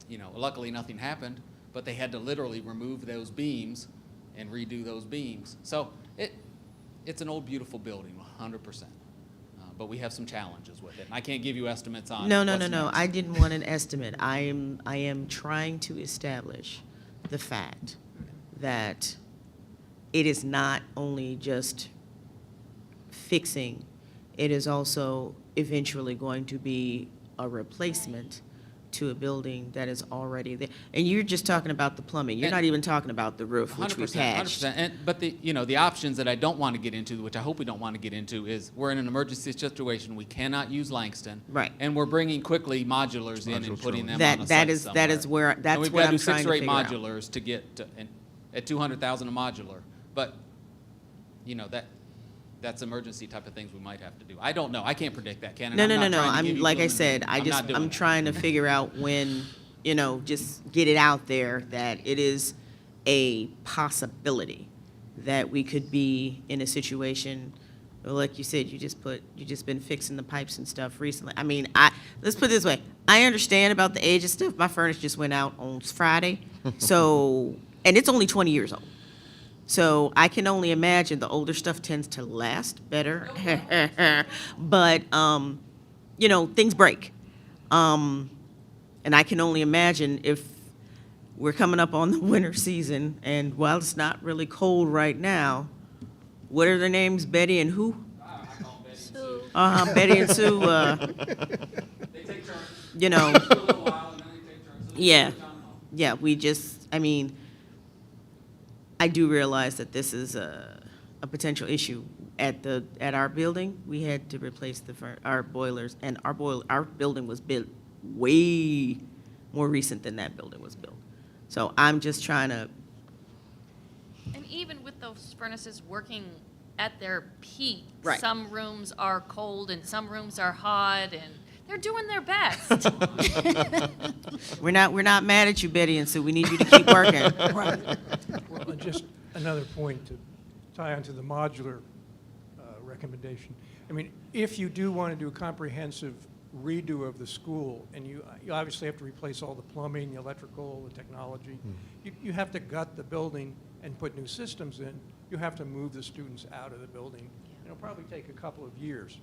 you know, luckily nothing happened, but they had to literally remove those beams and redo those beams. So It's an old, beautiful building, 100%. But we have some challenges with it. And I can't give you estimates on No, no, what's no, no. next. I didn't want an estimate. I am trying to establish the fact that it is not only just fixing, it is also eventually going to be a replacement to a building that is already there. And you're just talking about the plumbing. You're And- not even talking about the roof, which we 100%, patched. 100%. But the options that I don't want to get into, which I hope we don't want to get into, is we're in an emergency situation. We cannot use Langston. Right. And we're bringing quickly modulars in and Modules putting them That- on a that site is- somewhere. that is where- And that's we've what got to I'm do trying 6 to or 8 figure out. modulars to get to, and at 200,000 a modular. But, that's emergency type of things we might have to do. I don't know. I can't predict that, Ken. and No, I'm no, no, not no. trying to give I'm, you like I gloom and said, doom. I I'm just, not doing I'm that. trying to figure out when, just get it out there that it is a possibility that we could be in a situation, well, like you said, you just been fixing the pipes and stuff recently. I mean, let's put it this way. I understand about the age of stuff. My furnace just went out on Friday. So, and it's only 20 years old. So I can only imagine the older stuff tends to last better. But, things break. And I can only imagine if we're coming up on the winter season, and while it's not really cold right now, what are their names, Betty and who? Sue. Betty and Sue, They take turns. you know, For a little while, and then they take turns. So they yeah, switch on and off. yeah, I do realize that this is a potential issue at our building. We had to replace our boilers, and our building was built way more recent than that building was built. So I'm just trying to, And even with those furnaces working at their peak, Right. some rooms are cold and some rooms are hot, and they're doing their best. we're not mad at you, Betty and Sue. We need you to keep working. Well, and just another point to tie onto the modular recommendation. I mean, if you do want to do a comprehensive redo of the school, and you obviously have to replace all the plumbing, the electrical, the technology, you have to gut the building and put new systems in. You have to move the students out of the building. It'll probably take a couple of years.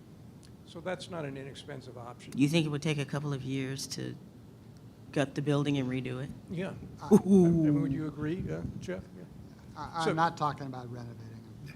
So that's not an inexpensive option. You think it would take a couple of years to gut the building and redo it? Yeah. I mean, would you agree, Jeff? Yeah. So- I'm not talking about renovating them.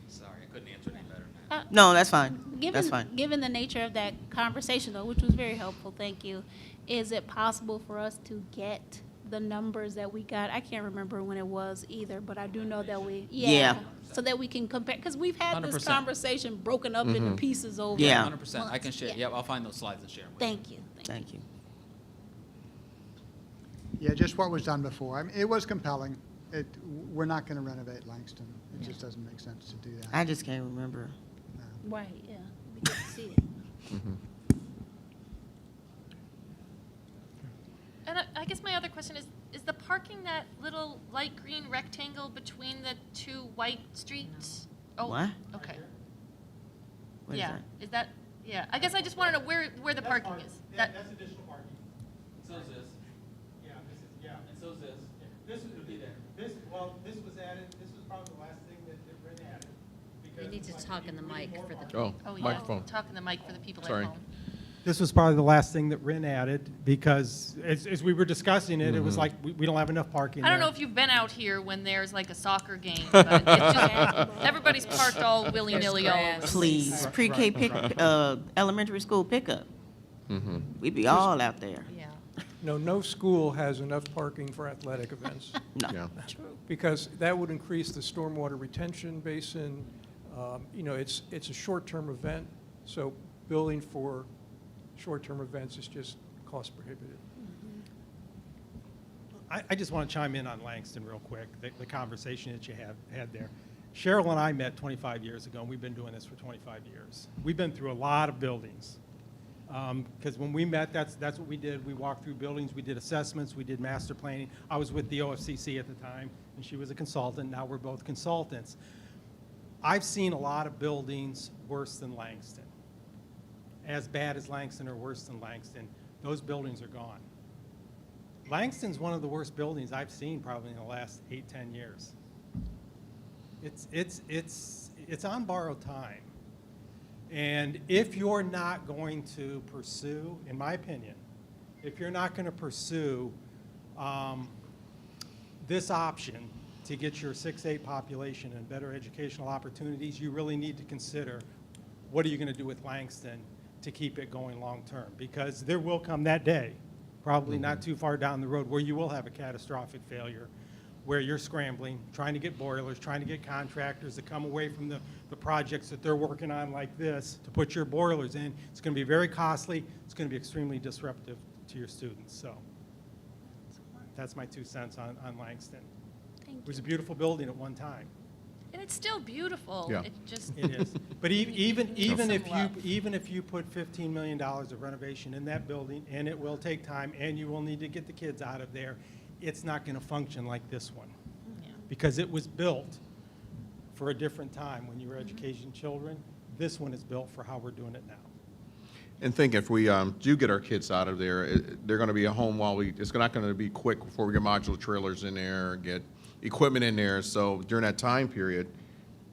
Sorry, I couldn't answer any better than that. No, that's fine. That's fine. Given the nature of that conversation, though, which was very helpful, thank you, is it possible for us to get the numbers that we got? I can't remember when it was either, but I do know that Yeah. so that we can compare, because we've had this 100%. conversation broken up into pieces over. Yeah. 100%. I can share. Yeah. Yep, I'll find those slides and share them with you. Thank you. Thank you. Yeah, just what was done before. I mean, it was compelling. We're not going to renovate Langston. It just doesn't make sense to do that. I just can't remember. Right, yeah. We get to see it. And I guess my other question is the parking that little light green rectangle between the two white streets? Oh, What? okay. What is Yeah, that? is that, yeah, I guess I just want to know where the parking is. That- That's additional parking. So is this. Yeah. And so is this. This would be there. this was added, this was probably the last thing that Brent added. You need to talk in the mic for the. Oh, Oh, yeah, microphone. talk in the mic for the people at Sorry. home. This was probably the last thing that Rin added, because as we were discussing it, it was like, we don't have enough parking I don't know there. if you've been out here when there's like a soccer game, but it's just, everybody's parked all willy-nilly all over. Please, pre-K elementary school pickup. We'd be all out there. Yeah. No school has enough parking for athletic events. No. Yeah. Because that would increase the stormwater retention basin. It's a short-term event, so building for short-term events is just cost prohibitive. I just want to chime in on Langston real quick, the conversation that you had there. Cheryl and I met 25 years ago, and we've been doing this for 25 years. We've been through a lot of buildings. Because when we met, that's what we did. We walked through buildings, we did assessments, we did master planning. I was with the OFCC at the time, and she was a consultant. Now we're both consultants. I've seen a lot of buildings worse than Langston. As bad as Langston or worse than Langston. Those buildings are gone. Langston's one of the worst buildings I've seen probably in the last 8-10 years. It's on borrowed time. And if you're not going to pursue, in my opinion, if you're not going to pursue this option to get your 6-8 population and better educational opportunities, you really need to consider what are you going to do with Langston to keep it going long-term? Because there will come that day, probably not too far down the road, where you will have a catastrophic failure, where you're scrambling, trying to get boilers, trying to get contractors to come away from the projects that they're working on like this to put your boilers in. It's going to be very costly. It's going to be extremely disruptive to your students. So that's my 2 cents on Langston. Thank It was you. a beautiful building at one time. And it's still beautiful. Yeah. It just, It is. But even Some if love. you put $15 million of renovation in that building, and it will take time, and you will need to get the kids out of there, it's not going to function like this one. Yeah. Because it was built for a different time when you were educating children. This one is built for how we're doing it now. And think if we do get our kids out of there, they're going to be a home while it's not going to be quick before we get modular trailers in there, get equipment in there. So during that time period,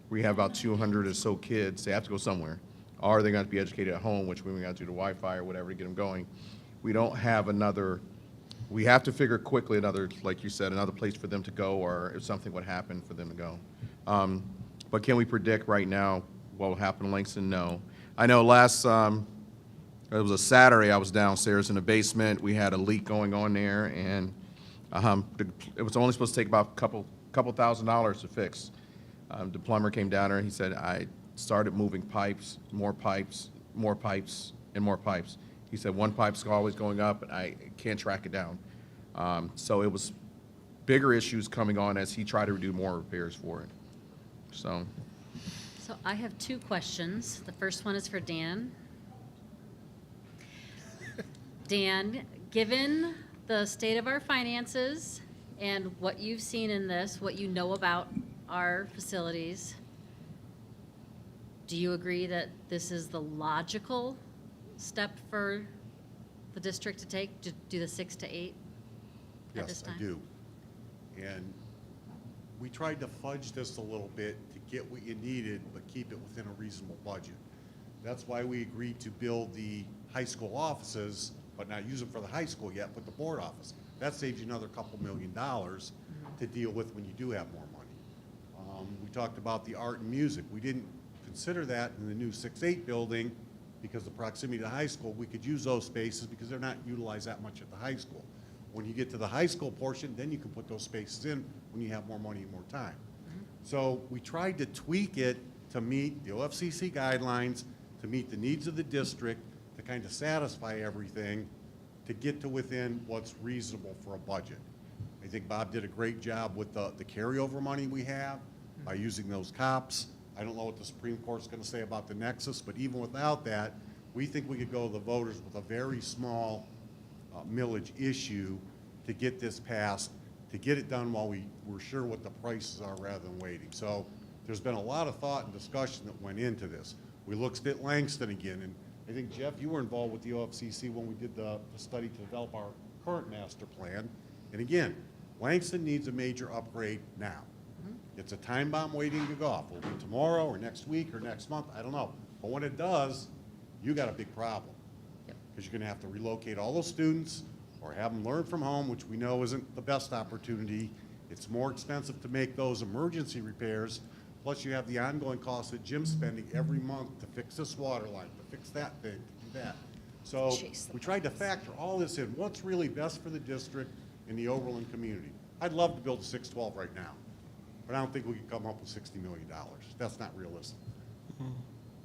we have about 200 or so kids. They have to go somewhere. Or they're going to be educated at home, which we got to do the Wi-Fi or whatever to get them going. We don't have we have to figure quickly like you said, another place for them to go, or if something would happen for them to go. But can we predict right now what will happen in Langston? No. I know it was a Saturday, I was downstairs in the basement. We had a leak going on there, and it was only supposed to take about a couple $1,000s to fix. The plumber came down there and he said, I started moving pipes, more pipes, more pipes, and more pipes. He said one pipe's always going up, and I can't track it down. So it was bigger issues coming on as he tried to do more repairs for it. So I have 2 questions. The first one is for Dan. Dan, given the state of our finances and what you've seen in this, what you know about our facilities, do you agree that this is the logical step for the district to take, to do the 6 to 8 at this Yes, time? I do. And we tried to fudge this a little bit to get what you needed, but keep it within a reasonable budget. That's why we agreed to build the high school offices, but not use them for the high school yet, but the board office. That saves you another couple $1 million to deal with when you do have more money. We talked about the art and music. We didn't consider that in the new 6-8 building because the proximity to the high school. We could use those spaces because they're not utilized that much at the high school. When you get to the high school portion, then you can put those spaces in when you have more money and more time. So we tried to tweak it to meet the OFCC guidelines, to meet the needs of the district, to kind of satisfy everything, to get to within what's reasonable for a budget. I think Bob did a great job with the carryover money we have by using those COPS. I don't know what the Supreme Court's going to say about the nexus, but even without that, we think we could go to the voters with a very small millage issue to get this passed, to get it done while we're sure what the prices are rather than waiting. So there's been a lot of thought and discussion that went into this. We looked at Langston again, and I think, Jeff, you were involved with the OFCC when we did the study to develop our current master plan. And again, Langston needs a major upgrade now. It's a time bomb waiting to go off. Will it be tomorrow or next week or next month? I don't know. But when it does, you got a big problem. Because you're going to have to relocate all those students or have them learn from home, which we know isn't the best opportunity. It's more expensive to make those emergency repairs. Plus, you have the ongoing costs that Jim's spending every month to fix this water line, to fix that thing, to do that. So we tried to factor all this in. What's really best for the district and the Oberlin community? I'd love to build a 612 right now, but I don't think we could come up with $60 million. That's not realistic.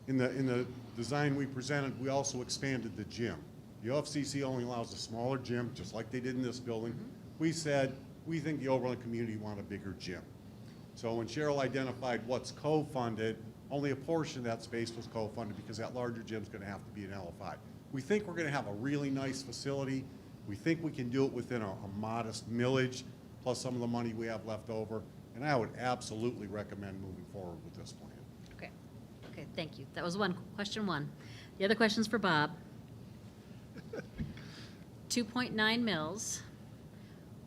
In the design we presented, we also expanded the gym. The OFCC only allows a smaller gym, just like they did in this building. We said, we think the Oberlin community want a bigger gym. So when Cheryl identified what's co-funded, only a portion of that space was co-funded because that larger gym's going to have to be an LFI. We think we're going to have a really nice facility. We think we can do it within a modest millage, plus some of the money we have left over. And I would absolutely recommend moving forward with this plan. Okay. Okay, thank you. That was question one. The other question's for Bob. 2.9 mils.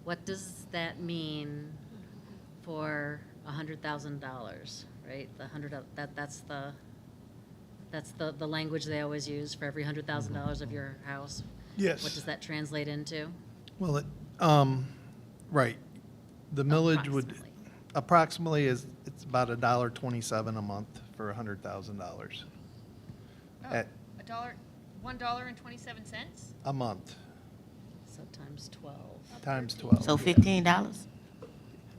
What does that mean for $100,000, right? That's the language they always use for every $100,000 of your house. Yes. What does that translate into? Well, right. The millage would, approximately it's about $1.27 a month for $100,000 Oh, $1.27? a month, So times 12. times 12. So $15?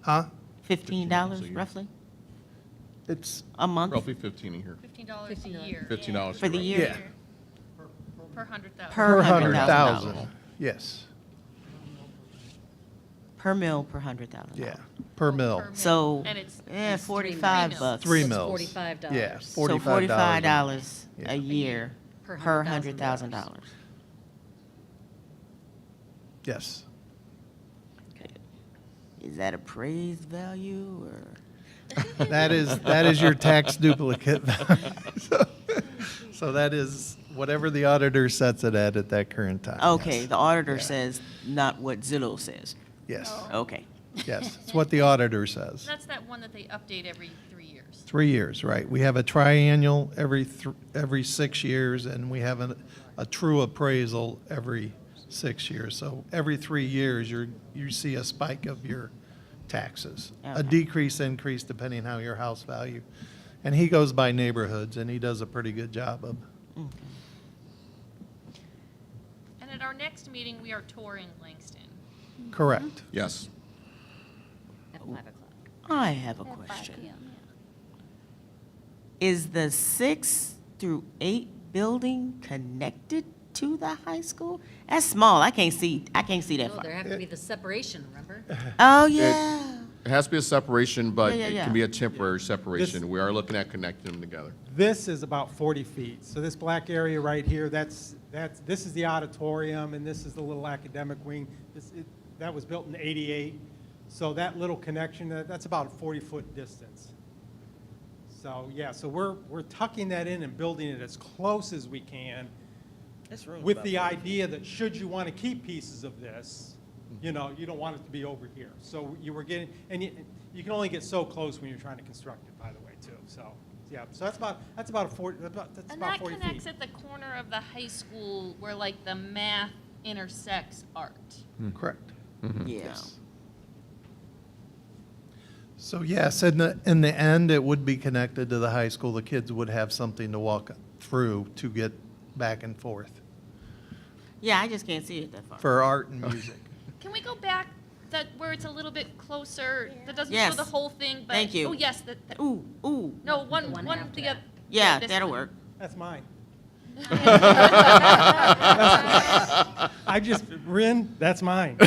Huh? $15 roughly It's, a month Roughly 15 a year. $15 a year. $15 for the roughly. year? Per 100,000. Per per $100,000. 100,000. Yes, Per mill per $100,000. yeah, per mill. So, And it's- yeah, it's 45 mills. bucks. Three It's mills. $45. Yeah, So $45. $45 Yeah. a year Per per $100,000. $100,000. Yes. Is that appraised value or? That is your tax duplicate. So that is whatever the auditor sets it at that current time. Okay, yes. the auditor Yeah. says not what Zillow says. Yes, Okay. yes, it's what the auditor says. That's that one that they update every 3 years. 3 years, right. We have a triennial every 6 years, and we have a true appraisal every 6 years. So every 3 years, you see a spike of your taxes. A Okay. decrease, increase, depending how your house value. And he goes by neighborhoods, and he does a pretty good job of, And at our next meeting, we are touring Langston. correct. Yes. At 5 o'clock. I have a At 5 question. p.m., yeah. Is the 6 through 8 building connected to the high school? That's small. I can't see that No, far. there have to be the separation, remember? Oh, yeah. It has to be a separation, but Yeah, it yeah, can be yeah. a temporary separation. We are looking at connecting them together. This is about 40 feet. So this black area right here, this is the auditorium, and this is the little academic wing. That was built in '88. So that little connection, that's about a 40-foot distance. So, yeah, so we're tucking that in and building it as close as we can This room's with about the 40. idea that should you want to keep pieces of this, you know, you don't want it to be over here. So you were getting, and you can only get so close when you're trying to construct it, by the way, too. So, yeah, so that's about a 40, that's And about that 40 feet. connects at the corner of the high school where like the math intersects art. Correct. Yeah. Yes. So yes, in the end, it would be connected to the high school. The kids would have something to walk through to get back and forth Yeah, I just can't see it that far. for art and music. Can we go back that where it's a little bit closer? That doesn't show Yes. the whole thing, but Thank you. oh yes, Ooh, ooh. no one one one after the that. oth- Yeah, this that'll one. work. That's mine. I just, Rin, that's mine.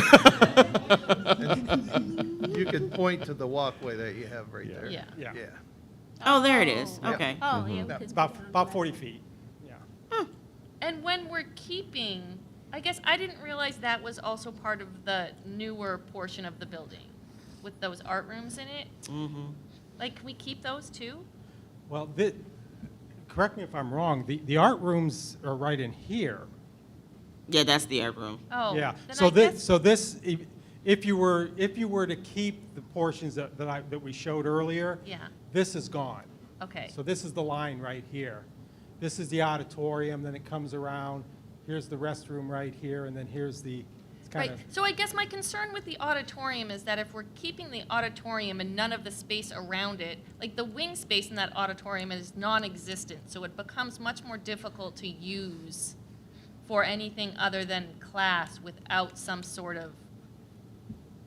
You could point to the walkway that you have right there. Yeah. Yeah. Yeah. Oh, there it is. Yeah. Okay. Oh, yeah. we Yeah. could It's put it on about the 40 left. feet, yeah. And when we're keeping, I guess I didn't realize that was also part of the newer portion of the building with those art rooms in it. Mm-hmm. Like, can we keep those too? Well, correct me if I'm wrong, the art rooms are right in here. Yeah, that's the art room. Oh, Yeah, then so I guess, this, if you were to keep the portions that we showed earlier, yeah, this is gone. okay. So this is the line right here. This is the auditorium, then it comes around, here's the restroom right here, and then here's it's kind Right, of, so I guess my concern with the auditorium is that if we're keeping the auditorium and none of the space around it, like the wing space in that auditorium is non-existent, so it becomes much more difficult to use for anything other than class without some sort of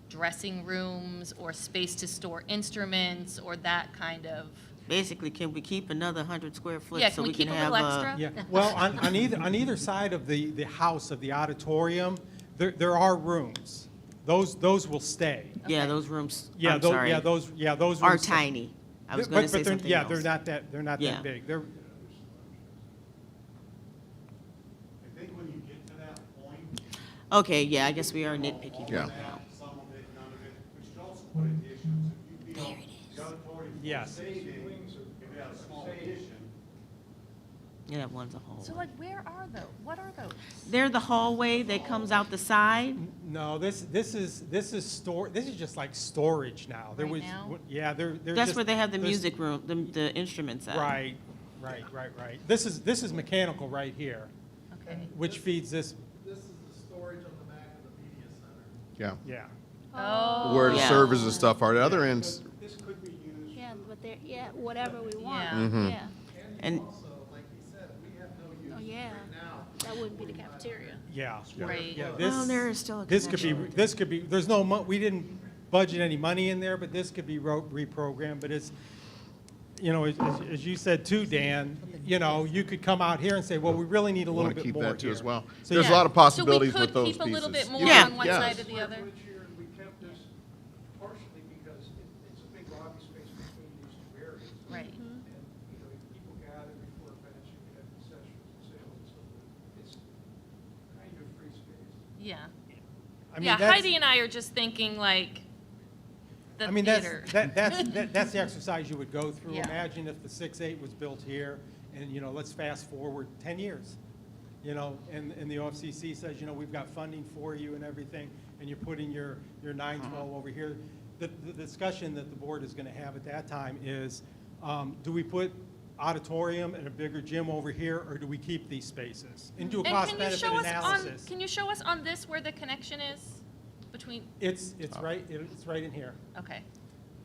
dressing rooms or space to store instruments or that kind of. Basically, can we keep another 100 square foot Yeah, so can we we can keep a have little extra? yeah. Well, on either side of the house of the auditorium, there are rooms. Those will stay. Yeah, those rooms. Yeah, I'm those, sorry, yeah, those rooms. are stay. tiny. I was But- going to but say they're- something yeah, else. they're not Yeah. that big. They're, I think when you get to that point, Okay, yeah, I guess we are nitpicky. Yeah. some of it, none of it, but you also put additions. If you feel the auditorium is Yes. saving, if you have a small addition, Yeah, that one's a hallway. So like, where are those? What are those? They're the hallway that comes out the side. No, this is just like storage now. There Right was, now? yeah, there's That's just- where they have the there's- music room, the instruments at. Right. This is mechanical right here, Okay. which feeds this, This is the storage on the back of the media center. Yeah. Oh. Where the Yeah. servers and stuff are. The other ends, This could be used. Yeah, but they're, yeah, whatever we want, Yeah. Mhm. yeah. And Also, like he said, we have no use Oh, yeah, right now. that wouldn't be the cafeteria. yeah. Right. Yeah, Well, there is still a this could be, connection. this could be, there's no, we didn't budget any money in there, but this could be reprogrammed, but it's, you know, as you said too, Dan, you know, you could come out here and say, well, we really need a little want to bit keep more that too here. as well. So There's a yeah. lot of possibilities with those So we could keep a little pieces. bit more Yeah. on one Yes. side or the other? Square footage here, and we kept this partially because it's a big lobby space between these two areas. Right. And, you know, people gather before events, you can have concessions and sales, so it's kind of free space. Yeah. I mean, Yeah, that's- Heidi and I are just thinking like the I mean, theater. that's the exercise you would go through. Yeah. Imagine if the 6-8 was built here, and, you know, let's fast forward 10 years, you know, and the OFCC says, you know, we've got funding for you and everything, and you're putting your 912 over here. The discussion that the board is gonna have at that time is, do we put auditorium and a bigger gym over here, or do we keep these spaces? And do a And cost-benefit analysis. Can you show us on this where the connection is between, It's right in here. okay.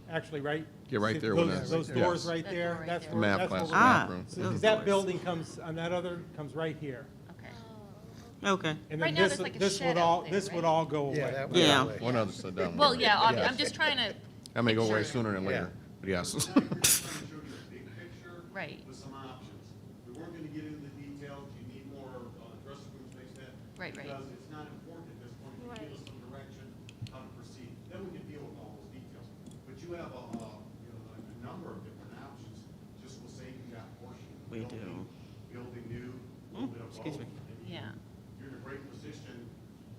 Actually, right? Yeah, right See there with those- that. Those Yes. doors right That there, door right that's there. where, Math that's where class, we're Ah. math room. So Those that doors. building comes, and that other comes right here. Okay. Okay. And then Right now, this, there's like a this shed would out all, there, this would right? all go away. that would Yeah. go away. One other side down. Well, yeah, I'm just trying to, That may go away picture. sooner than later, but yes. We're trying to show you a big picture Right. with some options. We weren't gonna get into the details, you need more dressing room space then. Right, right. Because it's not important at this point, to give us some direction how to proceed. Then we can deal with all those details. But you have a number of different options, just will save you that portion. We do. Building new, a little bit of excuse both. me. And Yeah. You're in a great position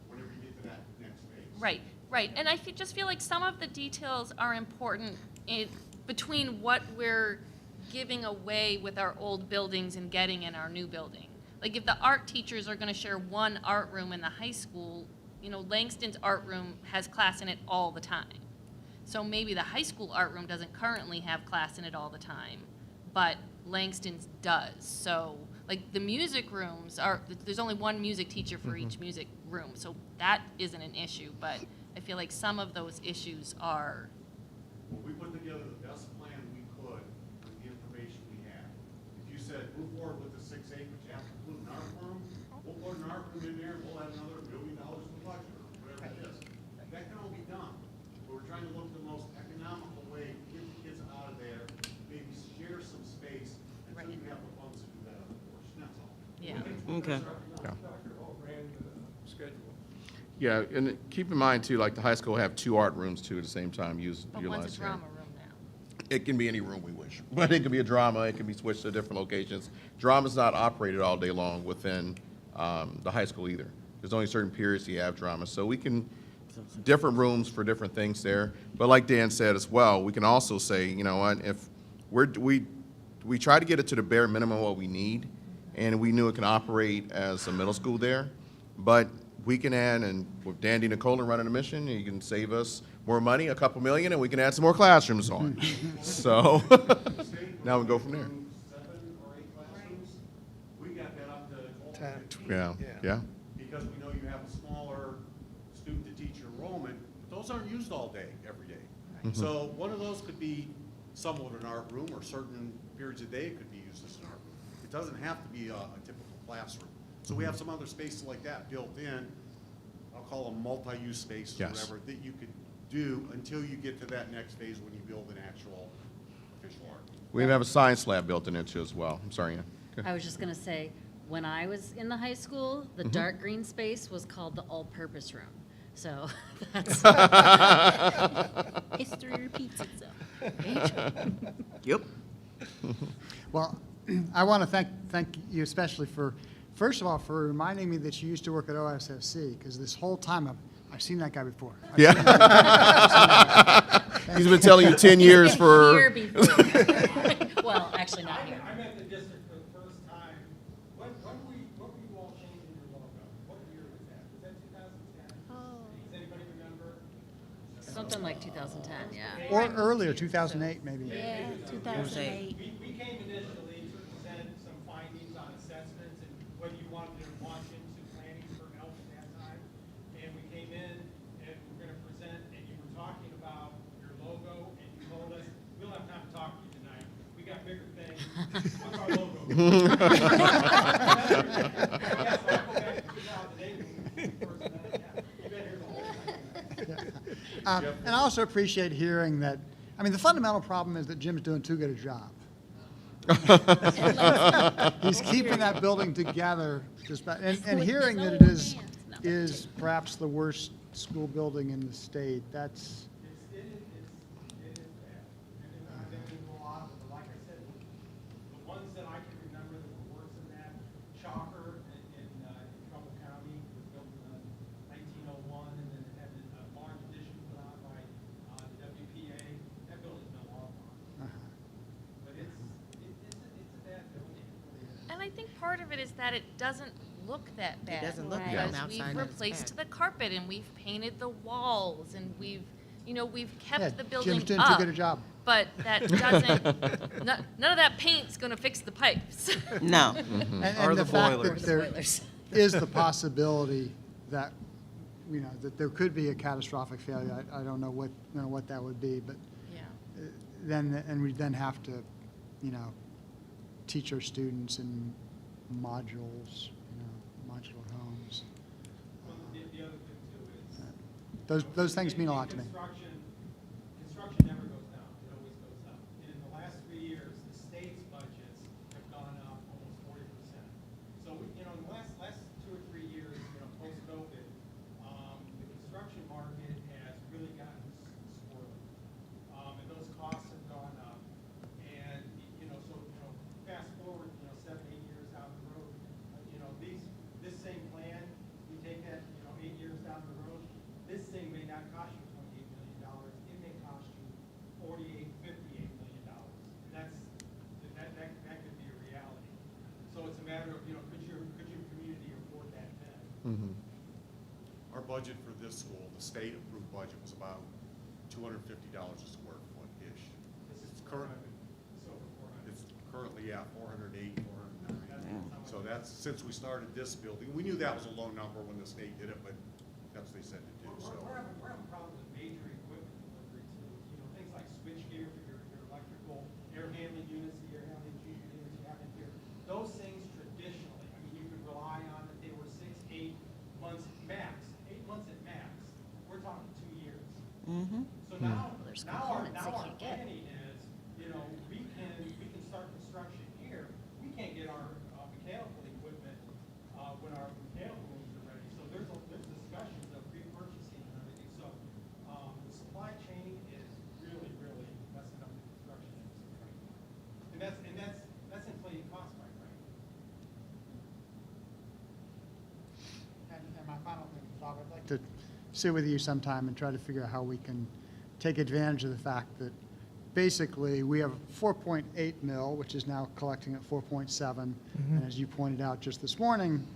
whenever you get to that next phase. right, right. And I just feel like some of the details are important between what we're giving away with our old buildings and getting in our new building. Like if the art teachers are gonna share one art room in the high school, you know, Langston's art room has class in it all the time. So maybe the high school art room doesn't currently have class in it all the time, but Langston's does. So, like, the music rooms there's only one music teacher for each music room, so that isn't an issue, but I feel like some of those issues are, Well, we put together the best plan we could with the information we had. If you said, move forward with the 6-8, but you have to include an art room, we'll put an art room in there, and we'll add another $1 million in the budget, or whatever it is. That can all be done. But we're trying to look at the most economical way, to get the kids out of there, maybe share some space, until you have the funds to do that other portion, that's all. yeah. Okay. Dr. Hall ran the schedule. Yeah, and keep in mind too, like the high school have 2 art rooms too at the same time, But one's a utilized here. drama room now. It can be any room we wish, but it can be a drama, it can be switched to different locations. Drama's not operated all day long within the high school either. There's only certain periods you have drama, so we can, different rooms for different things there. But like Dan said as well, we can also say, you know what, if we try to get it to the bare minimum what we need, and we knew it can operate as a middle school there, but we can add, and with Dandy Nicola running the mission, you can save us more money, a couple million, and we can add some more classrooms on. So, now we go from there. 7 or 8 classrooms, we got that up to 12 or 15. Yeah. Because we know you have a smaller student-to-teacher enrollment, but those aren't used all day, every day. So one of those could be somewhat an art room, or certain periods of the day it could be used as an art room. It doesn't have to be a typical classroom. So we have some other spaces like that built in, I'll call them multi-use spaces, or Yes. whatever, that you could do until you get to that next phase when you build an actual official art. We have a science lab built in it too as well. I'm sorry, Ann. I was just gonna say, when I was in the high school, the dark green space was called the all-purpose room. So that's, History repeats itself. Yep. Well, I want to thank you especially for, first of all, for reminding me that you used to work at OSFC, because this whole time I've seen that guy before. Yeah. He's been telling you 10 years here for, before. Well, actually not here. I'm at the district for the first time. What were you all changing your logo? What year was that? Was that 2010? Something like 2010, yeah. Or earlier, 2008 maybe. Yeah, 2008. We came initially to present some findings on assessments and whether you wanted to launch into planning for help at that time. And we came in and we're gonna present, and you were talking about your logo, and you told us, we don't have time to talk to you tonight. We got bigger things. What's our logo? Yes, I'll go back to 2008 when we first met. Yeah, you've been here the whole time. And I also appreciate hearing that, I mean, the fundamental problem is that Jim's doing too good a job. He's keeping that building together, and hearing that it is perhaps the worst school building in the state, that's, It is bad. And I think we go on, but like I said, the ones that I can remember that were worse than that, Chalker in Trumbull County was built in 1901, and then it had a large addition put on by the WPA. That building's been long gone. But it's a bad building. And I think part of it is that it doesn't look that bad. doesn't look because bad outside, we've but it's replaced bad. the carpet and we've painted the walls and we've yeah, kept the building Jim's doing up. too good a job. But that doesn't, none of that paint's gonna fix the pipes. No. And the fact that there Spoilers. is the possibility that, that there could be a catastrophic failure. I don't know what that would be, but Yeah. and we then have to, teach our students in modules, modular homes. Well, the other thing too is. Those things mean a lot to me. Construction never goes down, it always goes up. And in the last 3 years, the state's budgets have gone up almost 40%. So, in the last 2 or 3 years, post-COVID, the construction market has really gotten squirrely. And those costs have gone up. And, fast forward, 7, 8 years down the road, this same plan, we take that, 8 years down the road, this thing may not cost you $28 million. It may cost you $48, $58 million. And that could be a reality. So it's a matter of, could your community afford that then? Our budget for this school, the state-approved budget, was about $250 a square foot-ish. It's currently, It's over 400. it's currently, 408, 409. So that's, since we started this building, we knew that was a low number when the state did it, but that's what they said to do, so. We're having problems with major equipment delivery too. Things like switchgear for your electrical, air handling units, the air handling units you have in here. Those things traditionally, you could rely on that they were 6, 8 months max, 8 months at max. We're talking 2 years. So now There's our components they can't get. planning is, we can start construction here. We can't get our mechanical equipment when our mechanical rooms are ready. So there's discussions of pre-purchasing and everything. So the supply chain is really, really messing up the construction industry right now. And that's inflating costs, quite frankly. And my final thing, Bob, I'd like to sit with you sometime and try to figure out how we can take advantage of the fact that basically we have 4.8 mil, which is now collecting at 4.7. And as you pointed out just this morning,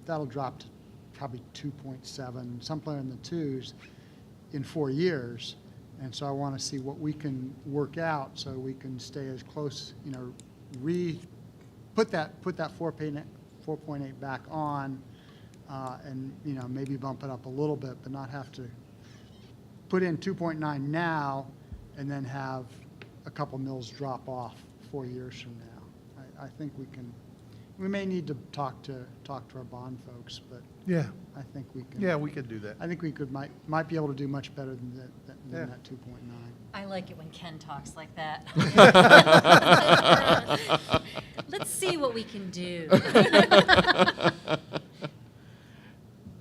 that'll drop to probably 2.7, somewhere in the twos in 4 years. And so I want to see what we can work out so we can stay as close, put that 4.8 back on, and maybe bump it up a little bit, but not have to put in 2.9 now and then have a couple mils drop off 4 years from now. I think we may need to talk to our bond folks, but Yeah, I think we can. yeah, we could do that. I think we might be able to do much better than Yeah. that 2.9. I like it when Ken talks like that. Let's see what we can do.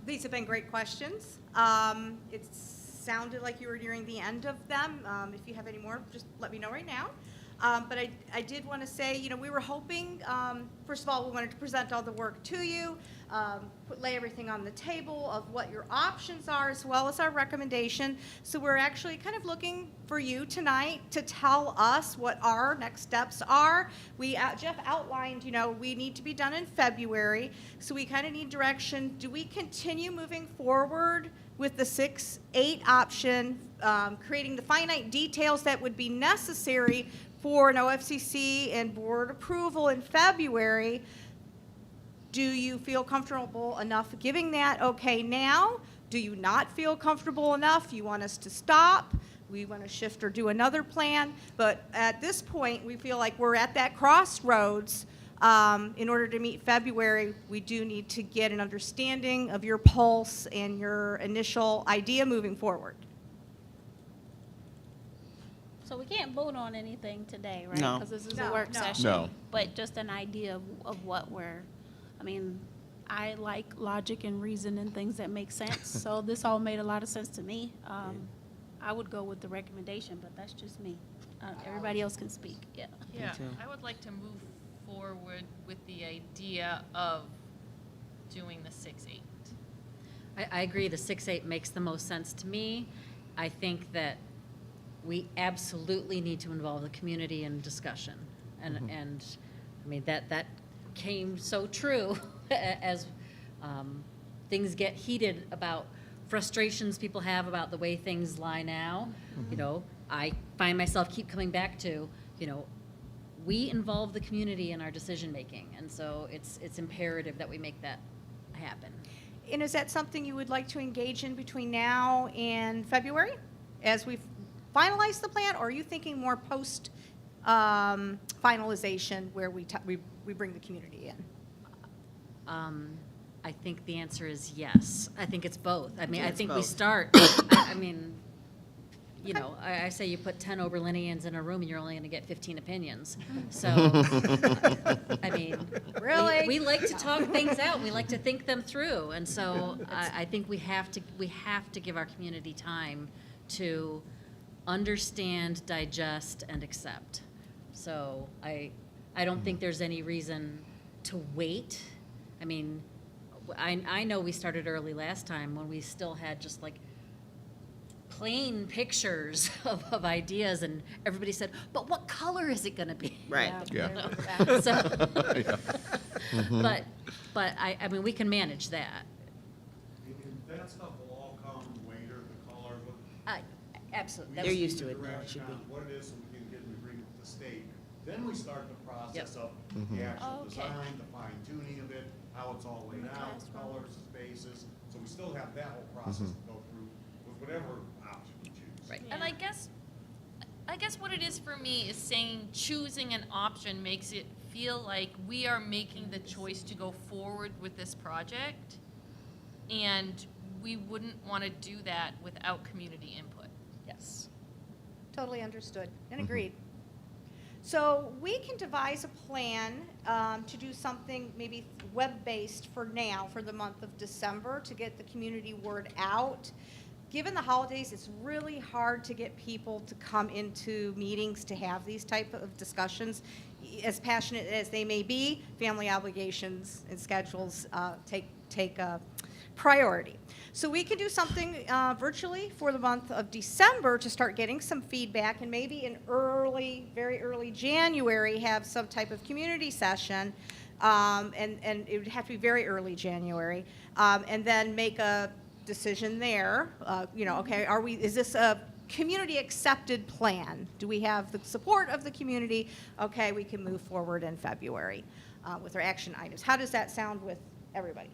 These have been great questions. It sounded like you were nearing the end of them. If you have any more, just let me know right now. But I did want to say, we were hoping, first of all, we wanted to present all the work to you, lay everything on the table of what your options are, as well as our recommendation. So we're actually kind of looking for you tonight to tell us what our next steps are. Jeff outlined, we need to be done in February, so we kind of need direction. Do we continue moving forward with the 6-8 option, creating the finite details that would be necessary for an OFCC and board approval in February. Do you feel comfortable enough giving that okay now? Do you not feel comfortable enough? You want us to stop? We want to shift or do another plan? But at this point, we feel like we're at that crossroads. In order to meet February, we do need to get an understanding of your pulse and your initial idea moving forward. So we can't vote on anything today, right? No. Because this is No, a work no. session. No. But just an idea of what we're, I mean, I like logic and reason and things that make sense. So this all made a lot of sense to me. I would go with the recommendation, but that's just me. Everybody else can speak, yeah. Yeah, too. I would like to move forward with the idea of doing the 6-8. I agree, the 6-8 makes the most sense to me. I think that we absolutely need to involve the community in discussion. And I mean, that came so true as things get heated about frustrations people have about the way things lie now. You know, I find myself keep coming back to, you know, we involve the community in our decision-making, and so it's imperative that we make that happen. And is that something you would like to engage in between now and February as we finalize the plan, or are you thinking more post finalization where we bring the community in? I think the answer is yes. I think it's both. I mean, I It's think we both. start, I mean, you know, I say you put 10 Oberlinians in a room and you're only going to get 15 opinions. So, I mean, Really? we like to talk things out. We like to think them through. And so I think we have to give our community time to understand, digest, and accept. So I don't think there's any reason to wait. I mean, I know we started early last time when we still had just like plain pictures of ideas, and everybody said, but what color is it gonna be? Right. Yeah. So, but I mean, we can manage that. And that stuff will all come later, the color, Absolutely. They're used to it now, it should be. What it is, so we can get an agreement with the state. Then we start the process Yep. of the actual Okay. design, the fine tuning of it, how it's all laid out, colors, spaces. So we still have that whole process to go through with whatever option you choose. Right. And I guess what it is for me is saying choosing an option makes it feel like we are making the choice to go forward with this project, and we wouldn't want to do that without community input. Yes. Totally understood and agreed. So we can devise a plan to do something maybe web-based for now, for the month of December, to get the community word out. Given the holidays, it's really hard to get people to come into meetings to have these type of discussions. As passionate as they may be, family obligations and schedules take priority. So we can do something virtually for the month of December to start getting some feedback, and maybe in very early January, have some type of community session, and it would have to be very early January, and then make a decision there. You know, okay, is this a community accepted plan? Do we have the support of the community? Okay, we can move forward in February with our action items. How does that sound with everybody?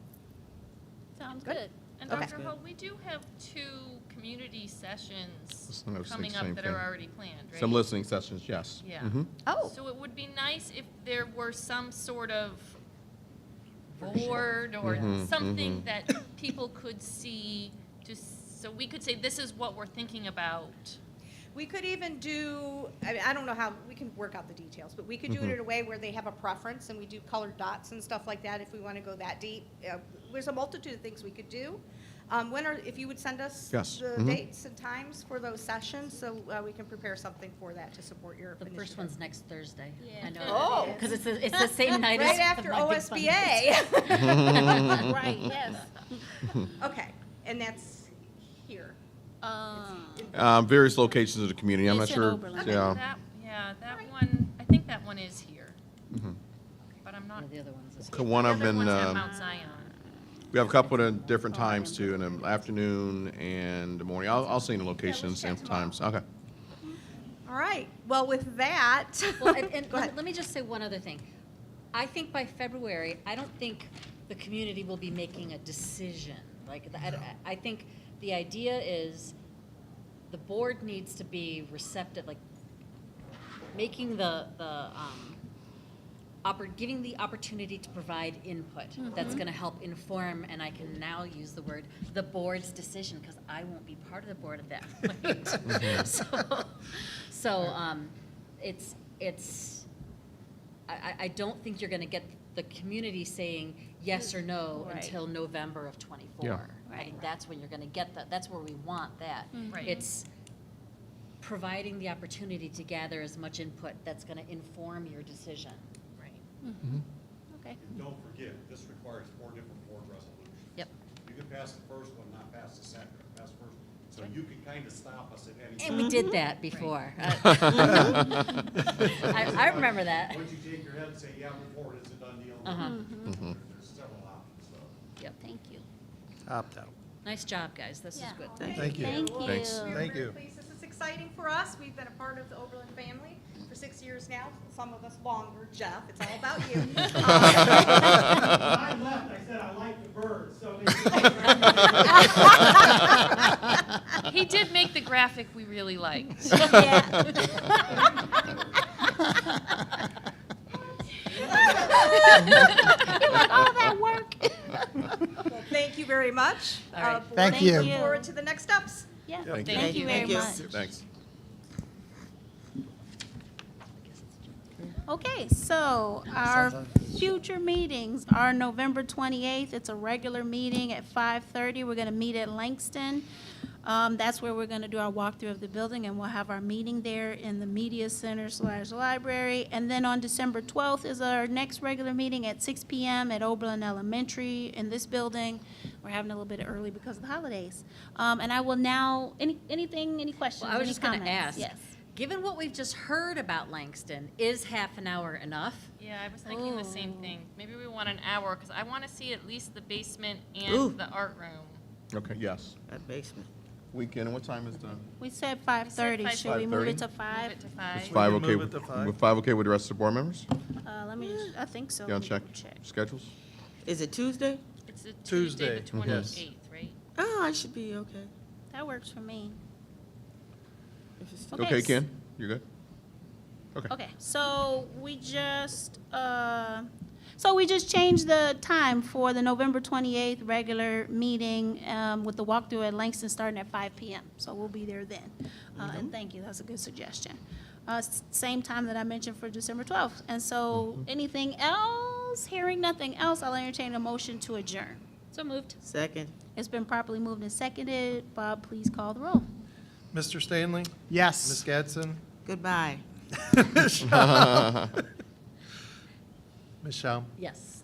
Sounds Good. good. And Okay. Dr. Hull, we do have 2 community sessions I was coming thinking up same that thing. are already planned, right? Some listening sessions, yes. Yeah. Oh. So it would be nice if there were some sort of board or something that people could see, so we could say, this is what we're thinking about. We could even do, I don't know how, we can work out the details, but we could do it in a way where they have a preference, and we do colored dots and stuff like that if we want to go that deep. There's a multitude of things we could do. If you would send us Yes. the dates and times for those sessions, so we can prepare something for that to support your The initiative. first one's next Thursday. Yeah. I know. Oh. Because it's the same night as Right after my big fun OSBA. Right, yes. Okay, and that's here. Various locations of the community, I'm not It's in sure. Oberlin. Yeah. That one, I think that one is here. But I'm not, Yeah, the other one's this. Could one have the other been, one's at Mount Zion. We have a couple of different times too, in the afternoon and the morning. I'll send the locations and times. Okay. All right, well, with that. Well, and Go ahead. let me just say one other thing. I think by February, I don't think the community will be making a decision. Like, I think the idea is the board needs to be receptive, like, making giving the opportunity to provide input that's going to help inform, and I can now use the word, the board's decision, because I won't be part of the board at that point. So I don't think you're going to get the community saying yes or no Right. until November of '24. Yeah. I think that's when you're going to get that. That's where we want that. Right. It's providing the opportunity to gather as much input that's going to inform your decision. Right. Okay. And don't forget, this requires 4 different board resolutions. Yep. You can pass the first one, not pass the second, or pass first. So you can kind of stop us at any And time. we did that before. I remember that. Once you take your head and say, yeah, move forward, it's a done deal. Uh-huh. There's several options, so. Yep. Thank you. Opt out. Nice job, guys. This is Yeah. good. Thank you. Thank you. Thanks. We're Thank very you. pleased. This is exciting for us. We've been a part of the Oberlin family for 6 years now, some of us longer. Jeff, it's all about you. When I left, I said I like the birds, so He did make the graphic we really liked. All that work. Well, thank you very much. All right. Board, Thank we you. Look forward to the next steps. Yeah, Thank you. thank you very Thank you. much. Thanks. Okay, so our future meetings are November 28th. It's a regular meeting at 5:30. We're going to meet at Langston. That's where we're going to do our walkthrough of the building, and we'll have our meeting there in the media center / library. And then on December 12th is our next regular meeting at 6 p.m. at Oberlin Elementary in this building. We're having a little bit early because of the holidays. And I will now, any questions, Well, I was any just going to comments? ask. Yes. Given what we've just heard about Langston, is half an hour enough? Yeah, I was thinking the same thing. Maybe we want an hour, because I want to see at least the basement Ooh. and the art room. Okay, yes. That basement. Weekend, and what time is the? We said 5:30. Should we move it to 5:30? 5? Move it to 5. Is 5 can okay? move it to 5. With 5 okay with the rest of the board members? Let me just, I think so. You Let want me to check double schedules? Is it Tuesday? It's a Tuesday, Tuesday, the yes. 28th, right? Oh, I should be okay. That works for me. If it's Okay, Okay, s- Ken, you're good? Okay. Okay, so we just changed the time for the November 28th regular meeting with the walkthrough at Langston starting at 5 p.m. So we'll be there then. And thank you, that's a good suggestion. Same time that I mentioned for December 12th. And so anything else? Hearing nothing else, I'll entertain a motion to adjourn. So moved. Second. It's been properly moved and seconded. Bob, please call the roll. Mr. Stanley? Ms. Yes. Gadsden? Goodbye. Michelle? Michelle? Yes.